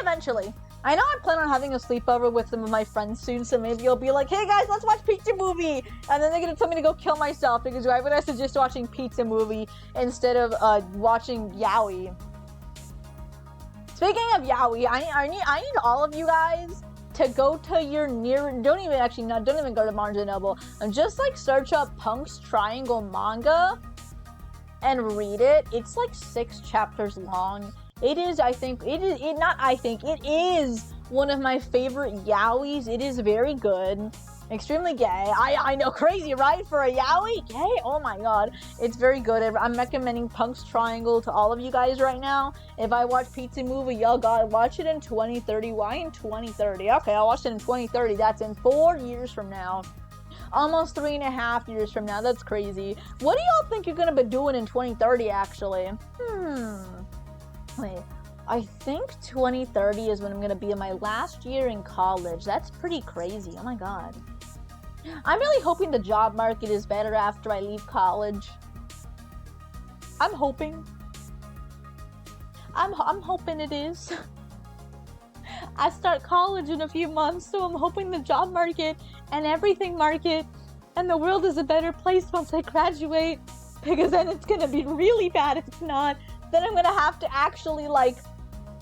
eventually. I know I plan on having a sleepover with some of my friends soon, so maybe I'll be like, hey guys, let's watch Pizza Movie! And then they're gonna tell me to go kill myself, because why would I suggest watching Pizza Movie instead of watching Yowie? Speaking of Yowie, I need all of you guys to go to your don't even go to Barnes & Noble, and just like search up Punk's Triangle manga and read it. It's like 6 chapters long. It is one of my favorite yaois. It is very good. Extremely gay. I know, crazy, right? For a yaoi? Gay? Oh my god. It's very good. I'm recommending Punk's Triangle to all of you guys right now. If I watch Pizza Movie, y'all gotta watch it in 2030. Why in 2030? Okay, I'll watch it in 2030. That's in 4 years from now. Almost 3.5 years from now. That's crazy. What do y'all think you're gonna be doing in 2030, actually? Wait, I think 2030 is when I'm gonna be in my last year in college. That's pretty crazy. Oh my god. I'm really hoping the job market is better after I leave college. I'm hoping it is. I start college in a few months, so I'm hoping the job market and everything market and the world is a better place once I graduate, because then it's gonna be really bad if it's not. Then I'm gonna have to actually, like,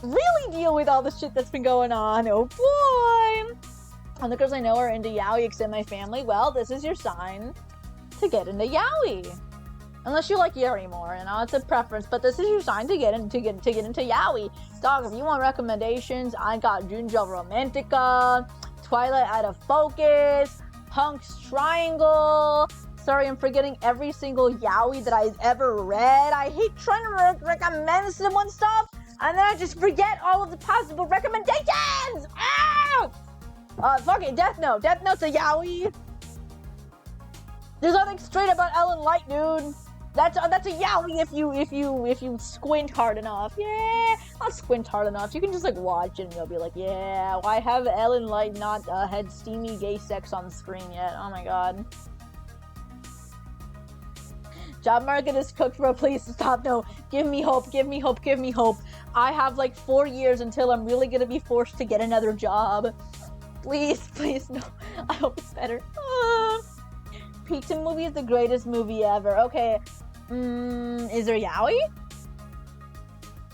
really deal with all the shit that's been going on. Oh boy! And the girls I know are into yaoi, except my family. Well, this is your sign to get into yaoi. Unless you like yuri more, you know, it's a preference. But this is your sign to get into yaoi. Dog, if you want recommendations, I got Junjo Romantica, Twilight Out of Focus, Punk's Triangle. Sorry, I'm forgetting every single yaoi that I've ever read. I hate trying to recommend someone stuff, and then I just forget all of the possible recommendations! Ah! Fuck it, Death Note. Death Note's a yaoi. There's nothing straight about Ellen Light, dude. That's a yaoi if you squint hard enough. Yeah, not squint hard enough. You can just like watch it and you'll be like, yeah, why have Ellen Light not had steamy gay sex on screen yet? Oh my god. Job market is cooked, bro. Please stop. No, give me hope. Give me hope. Give me hope. I have like 4 years until I'm really gonna be forced to get another job. Please, please, no. I hope it's better. Pizza Movie is the greatest movie ever. Okay. Is there yaoi?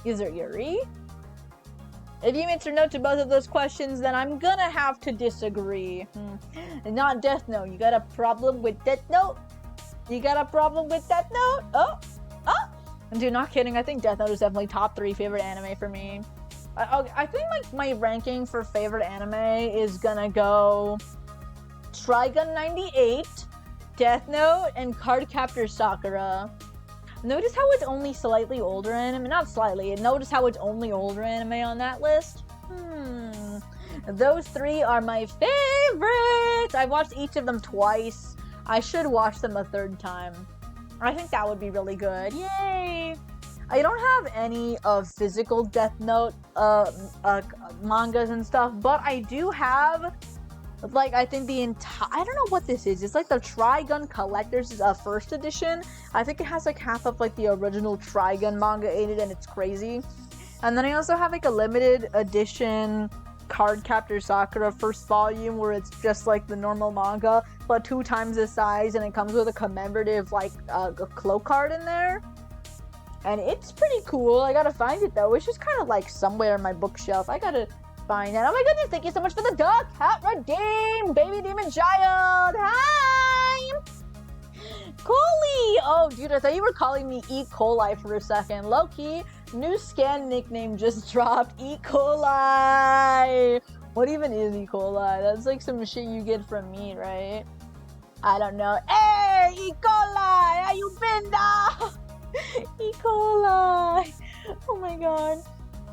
Is there yuri? If you answer no to both of those questions, then I'm gonna have to disagree. Not Death Note. You got a problem with Death Note? You got a problem with Death Note? Oh! Dude, not kidding. I think Death Note is definitely top 3 favorite anime for me. I think my ranking for favorite anime is gonna go Trigun 98, Death Note, and Cardcaptor Sakura. Notice how it's only slightly older anime? Not slightly. Notice how it's only older anime on that list? Those 3 are my favorites. I've watched each of them twice. I should watch them a third time. I think that would be really good. Yay! I don't have any physical Death Note mangas and stuff, but I do have, like, I think the entire, I don't know what this is. It's like the Trigun Collector's first edition. I think it has like half of like the original Trigun manga in it, and it's crazy. And then I also have like a limited edition Cardcaptor Sakura first volume, where it's just like the normal manga, but 2 times the size, and it comes with a commemorative like a cloak card in there. And it's pretty cool. I gotta find it though. It's just kind of like somewhere in my bookshelf. I gotta find it. Oh my goodness, thank you so much for the duck hat redeem, baby demon child. Hi! Coley! Oh, dude, I thought you were calling me E. coli for a second. Low-key, new scan nickname just dropped. E. coli! What even is E. coli? That's like some shit you get from me, right? I don't know. Hey, E. coli! How you been, dog? E. coli! Oh my god.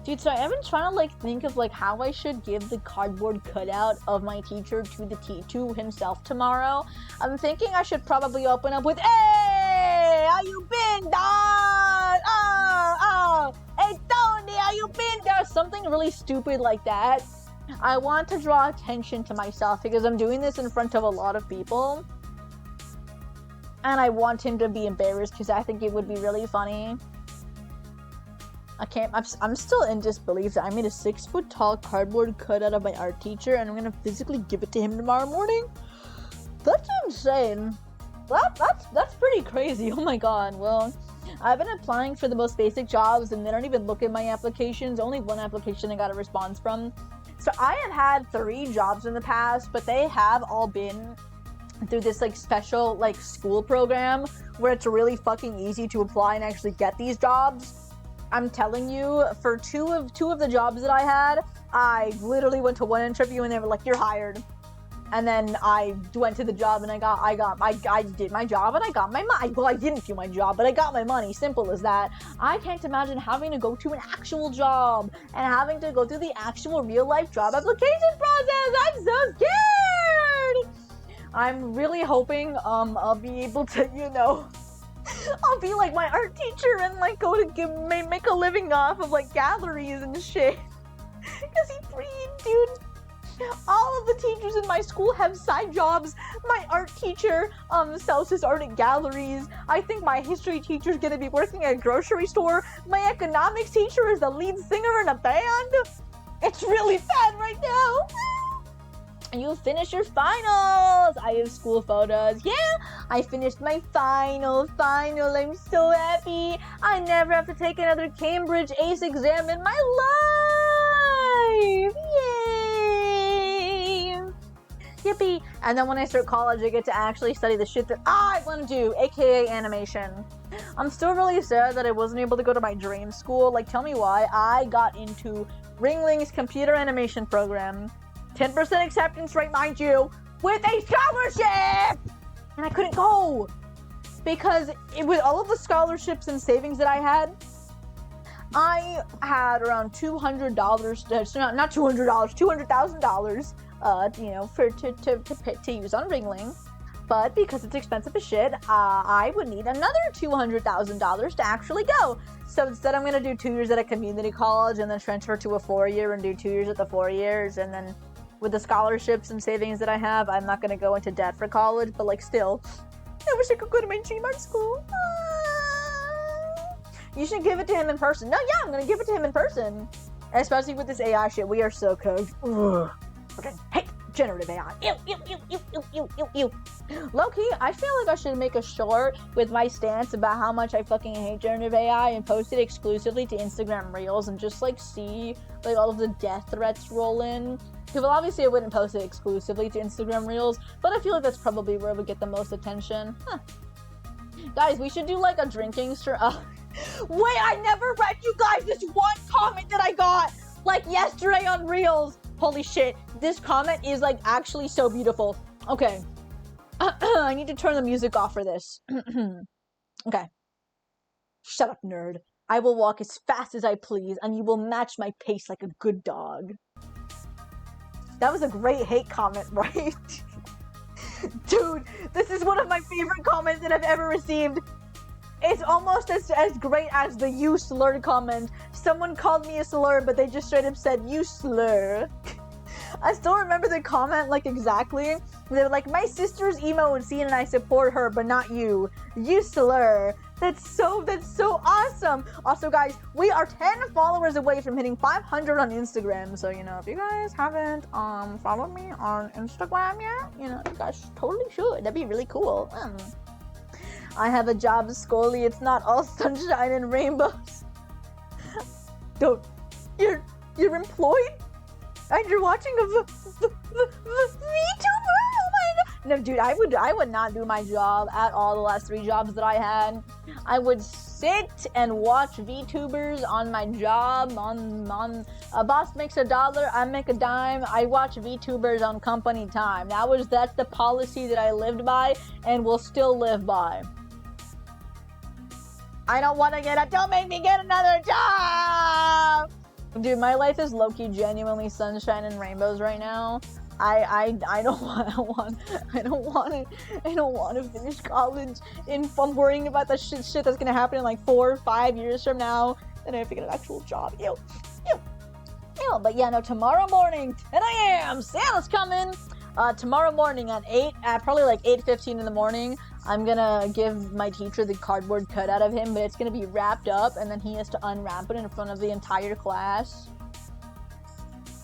Dude, so I've been trying to like think of like how I should give the cardboard cutout of my teacher to himself tomorrow. I'm thinking I should probably open up with, "Hey, how you been, dog? Oh, hey Tony, how you been, dog?" Something really stupid like that. I want to draw attention to myself because I'm doing this in front of a lot of people. And I want him to be embarrassed because I think it would be really funny. I'm still in disbelief that I made a 6-foot-tall cardboard cutout of my art teacher and I'm gonna physically give it to him tomorrow morning? That's insane. That's pretty crazy. Oh my god. Well, I've been applying for the most basic jobs and they don't even look at my applications. Only one application I got a response from. So I have had 3 jobs in the past, but they have all been through this like special like school program where it's really fucking easy to apply and actually get these jobs. I'm telling you, for two of the jobs that I had, I literally went to one interview and they were like, "You're hired." And then I went to the job and I did my job and I got my money. Well, I didn't do my job, but I got my money. Simple as that. I can't imagine having to go to an actual job and having to go through the actual real life job application process. I'm so scared. I'm really hoping I'll be able to, you know, I'll be like my art teacher and like go to make a living off of like galleries and shit. Cause dude, all of the teachers in my school have side jobs. My art teacher sells his art at galleries. I think my history teacher's gonna be working at a grocery store. My economics teacher is the lead singer in a band. It's really bad right now. You finished your finals! I have school photos. Yeah, I finished my final. I'm so happy. I never have to take another Cambridge ACE exam in my life. Yay! Yippee! And then when I start college, I get to actually study the shit that I want to do, aka animation. I'm still really sad that I wasn't able to go to my dream school. Like, tell me why. I got into Ringling's computer animation program. 10% acceptance rate, mind you, with a scholarship! And I couldn't go because with all of the scholarships and savings that I had around $200, not $200, $200,000, you know, to use on Ringling. But because it's expensive as shit, I would need another $200,000 to actually go. So instead, I'm going to do 2 years at a community college and then transfer to a 4-year and do 2 years at the 4 years, and then with the scholarships and savings that I have, I'm not going to go into debt for college, but like still, I wish I could go to my dream art school. You should give it to him in person. No, yeah, I'm going to give it to him in person. Especially with this AI shit, we are so cooked. Okay, hey, generative AI. Ew. Low-key, I feel like I should make a short with my stance about how much I fucking hate generative AI and post it exclusively to Instagram Reels and just like see like all of the death threats roll in. Well, obviously I wouldn't post it exclusively to Instagram Reels, but I feel like that's probably where it would get the most attention. Huh. Guys, we should do like a drinking Wait, I never read you guys this one comment that I got like yesterday on Reels. Holy shit, this comment is like actually so beautiful. Okay. I need to turn the music off for this. Okay. Shut up, nerd. I will walk as fast as I please, and you will match my pace like a good dog. That was a great hate comment, right? Dude, this is one of my favorite comments that I've ever received. It's almost as great as the "you slur" comment. Someone called me a slur, but they just straight up said, "You slur." I still remember the comment, like, exactly. They were like, "My sister's emo and scene and I support her, but not you. You slur." That's so awesome. Also, guys, we are 10 followers away from hitting 500 on Instagram. So, you know, if you guys haven't followed me on Instagram yet, you know, you guys totally should. That'd be really cool. I have a job, SCANOLii. It's not all sunshine and rainbows. Don't. You're employed? And you're watching a VTuber? Oh my god. No, dude, I would not do my job at all the last 3 jobs that I had. I would sit and watch VTubers on my job. On a boss makes $1, I make a dime. I watch VTubers on company time. That's the policy that I lived by and will still live by. I don't want to don't make me get another job! Dude, my life is low-key genuinely sunshine and rainbows right now. I don't want to finish college, and I'm worrying about the shit that's gonna happen in like 4 or 5 years from now. Then I have to get an actual job. Ew. But yeah, no, tomorrow morning, 10 a.m. Santa's coming. Tomorrow morning at probably like 8:15 in the morning, I'm gonna give my teacher the cardboard cutout of him, but it's gonna be wrapped up, and then he has to unwrap it in front of the entire class.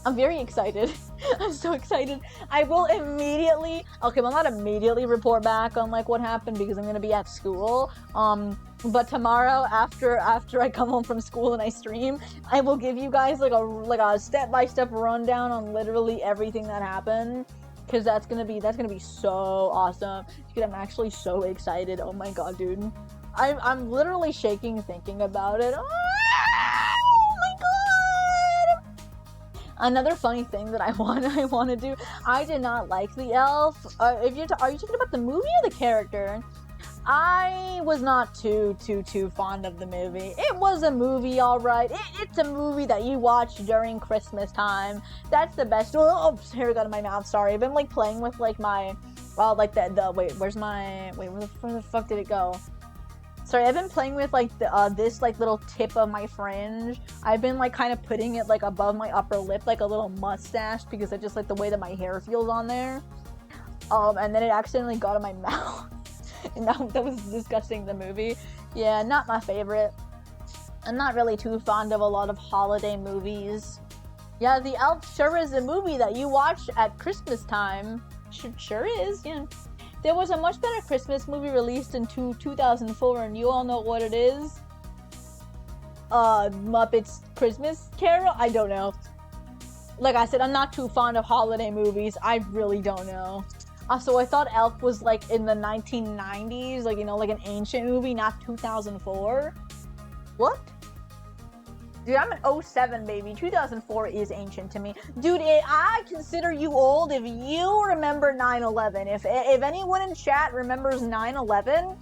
I'm very excited. I'm so excited. I will immediately, okay, well, not immediately report back on like what happened because I'm gonna be at school. But tomorrow after I come home from school and I stream, I will give you guys like a step-by-step rundown on literally everything that happened. Because that's gonna be so awesome. Dude, I'm actually so excited. Oh my god, dude. I'm literally shaking thinking about it. Oh my god! Another funny thing that I want to do. I did not like the elf. Are you talking about the movie or the character? I was not too fond of the movie. It was a movie, alright. It's a movie that you watch during Christmas time. That's the best. Oh, hair got in my mouth. Sorry. I've been like playing with like my, well, like wait, where the fuck did it go? Sorry, I've been playing with like this like little tip of my fringe. I've been like kind of putting it like above my upper lip, like a little mustache, because I just like the way that my hair feels on there. And then it accidentally got in my mouth. And that was disgusting, the movie. Yeah, not my favorite. I'm not really too fond of a lot of holiday movies. Yeah, The Elf sure is a movie that you watch at Christmas time. Sure is, yeah. There was a much better Christmas movie released in 2004, and you all know what it is? Muppets Christmas Carol? I don't know. Like I said, I'm not too fond of holiday movies. I really don't know. So I thought Elf was like in the 1990s, like, you know, like an ancient movie, not 2004. What? Dude, I'm an 07 baby. 2004 is ancient to me. Dude, I consider you old if you remember 9/11. If anyone in chat remembers 9/11,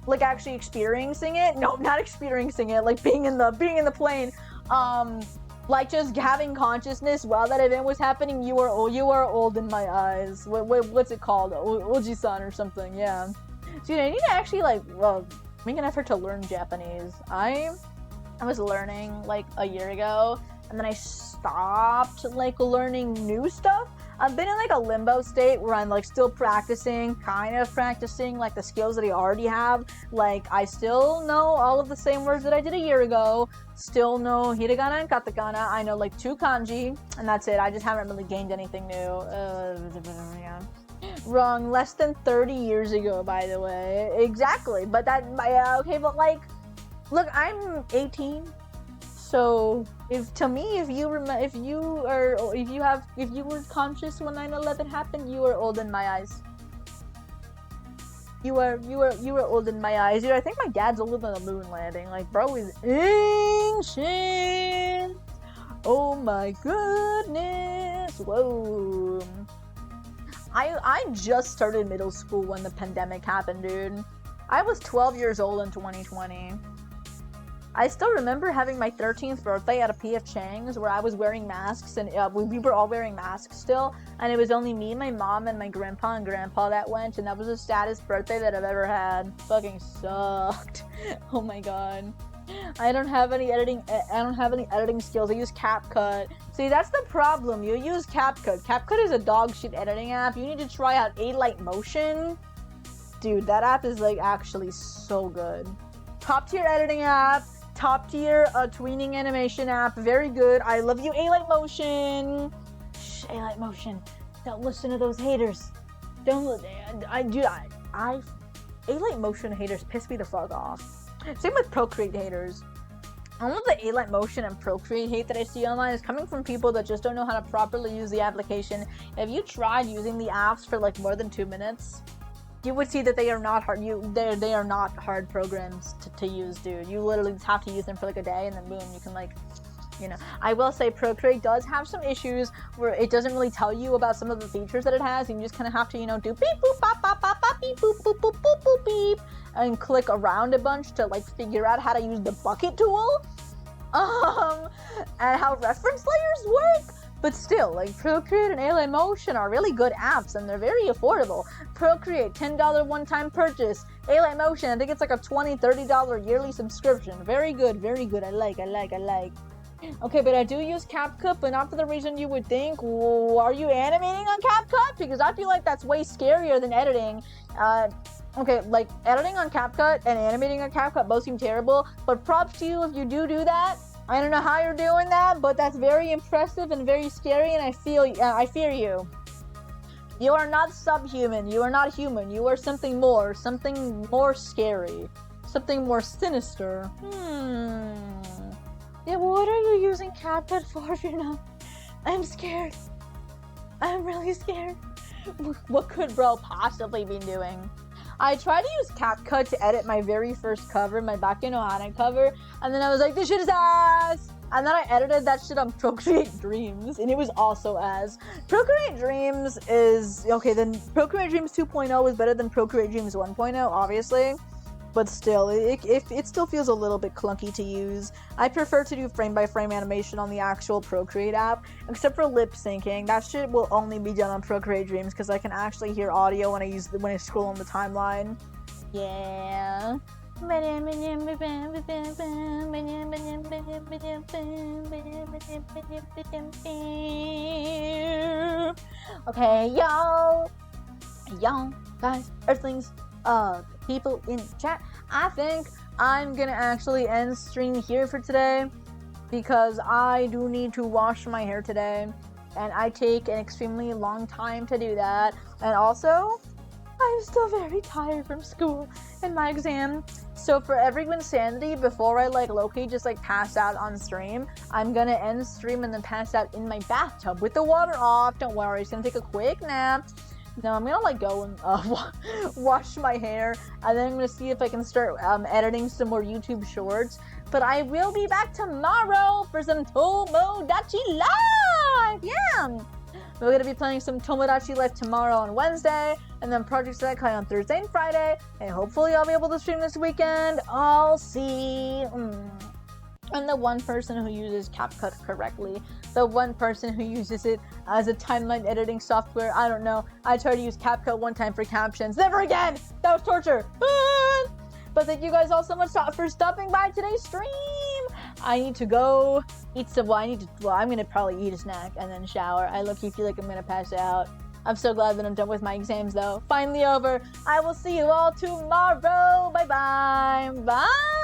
like actually experiencing it. No, not experiencing it, like being in the plane. Like just having consciousness while that event was happening. You are old in my eyes. What's it called? Oji-san or something. Yeah. Dude, I need to actually like make an effort to learn Japanese. I was learning like a year ago, and then I stopped like learning new stuff. I've been in like a limbo state where I'm like still kind of practicing like the skills that I already have. Like I still know all of the same words that I did a year ago. Still know hiragana and katakana. I know like 2 kanji, and that's it. I just haven't really gained anything new. Yeah. Wrong. Less than 30 years ago, by the way. Exactly. But okay, but like, look, I'm 18. So if you were conscious when 9/11 happened, you were old in my eyes. You were old in my eyes. Dude, I think my dad's older than the moon landing. Like, bro is ancient. Oh my goodness. Whoa. I just started middle school when the pandemic happened, dude. I was 12 years old in 2020. I still remember having my 13th birthday at a P.F. Chang's where I was wearing masks, and we were all wearing masks still, and it was only me, my mom, and my grandpa and grandpa that went, and that was the saddest birthday that I've ever had. Fucking sucked. Oh my god. I don't have any editing skills. I use CapCut. See, that's the problem. You use CapCut. CapCut is a dog shit editing app. You need to try out A-Light Motion. Dude, that app is like actually so good. Top tier editing app. Top tier tweening animation app. Very good. I love you, A-Light Motion. Shh, A-Light Motion. Don't listen to those haters. Don't listen. A-Light Motion haters piss me the fuck off. Same with Procreate haters. All of the A-Light Motion and Procreate hate that I see online is coming from people that just don't know how to properly use the application. If you tried using the apps for like more than 2 minutes, you would see that they are not hard. They are not hard programs to use, dude. You literally just have to use them for like a day, and then boom, you can like, you know. I will say Procreate does have some issues where it doesn't really tell you about some of the features that it has, and you just kind of have to, you know, do beep boop bop bop bop bop beep boop boop boop boop boop beep, and click around a bunch to like figure out how to use the bucket tool, and how reference layers work. But still, like, Procreate and A-Light Motion are really good apps, and they're very affordable. Procreate, $10 one-time purchase. A-Light Motion, I think it's like a $20, $30 yearly subscription. Very good, very good. I like. Okay, but I do use CapCut, but not for the reason you would think. Are you animating on CapCut? Because I feel like that's way scarier than editing. Okay, like, editing on CapCut and animating on CapCut both seem terrible, but props to you if you do that. I don't know how you're doing that, but that's very impressive and very scary, and I fear you. You are not subhuman. You are not human. You are something more scary, something more sinister. Yeah, what are you using CapCut for if you're not? I'm scared. I'm really scared. What could bro possibly be doing? I tried to use CapCut to edit my very first cover, my Bakke no Hana cover, and then I was like, this shit is ass! And then I edited that shit on Procreate Dreams, and it was also ass. Procreate Dreams is... Okay, then Procreate Dreams 2.0 is better than Procreate Dreams 1.0, obviously. But still, it still feels a little bit clunky to use. I prefer to do frame-by-frame animation on the actual Procreate app, except for lip syncing. That shit will only be done on Procreate Dreams because I can actually hear audio when I scroll on the timeline. Yeah. Okay, yo, guys, Earthlings, people in chat, I think I'm gonna actually end stream here for today because I do need to wash my hair today, and I take an extremely long time to do that, and also I'm still very tired from school and my exam. So for everyone's sanity, before I like low-key just like pass out on stream, I'm gonna end stream and then pass out in my bathtub with the water off. Don't worry, it's gonna take a quick nap. No, I'm gonna like go and wash my hair, and then I'm gonna see if I can start editing some more YouTube shorts. But I will be back tomorrow for some Tomodachi Live! Yeah! We're gonna be playing some Tomodachi Life tomorrow on Wednesday, and then Project Sekai on Thursday and Friday, and hopefully I'll be able to stream this weekend. I'll see. I'm the one person who uses CapCut correctly. The one person who uses it as a timeline editing software. I don't know. I tried to use CapCut one time for captions. Never again! That was torture! But thank you guys all so much for stopping by today's stream! I need to go eat some, I'm gonna probably eat a snack and then shower. I low-key feel like I'm gonna pass out. I'm so glad that I'm done with my exams though. Finally over. I will see you all tomorrow. Bye-bye. Bye!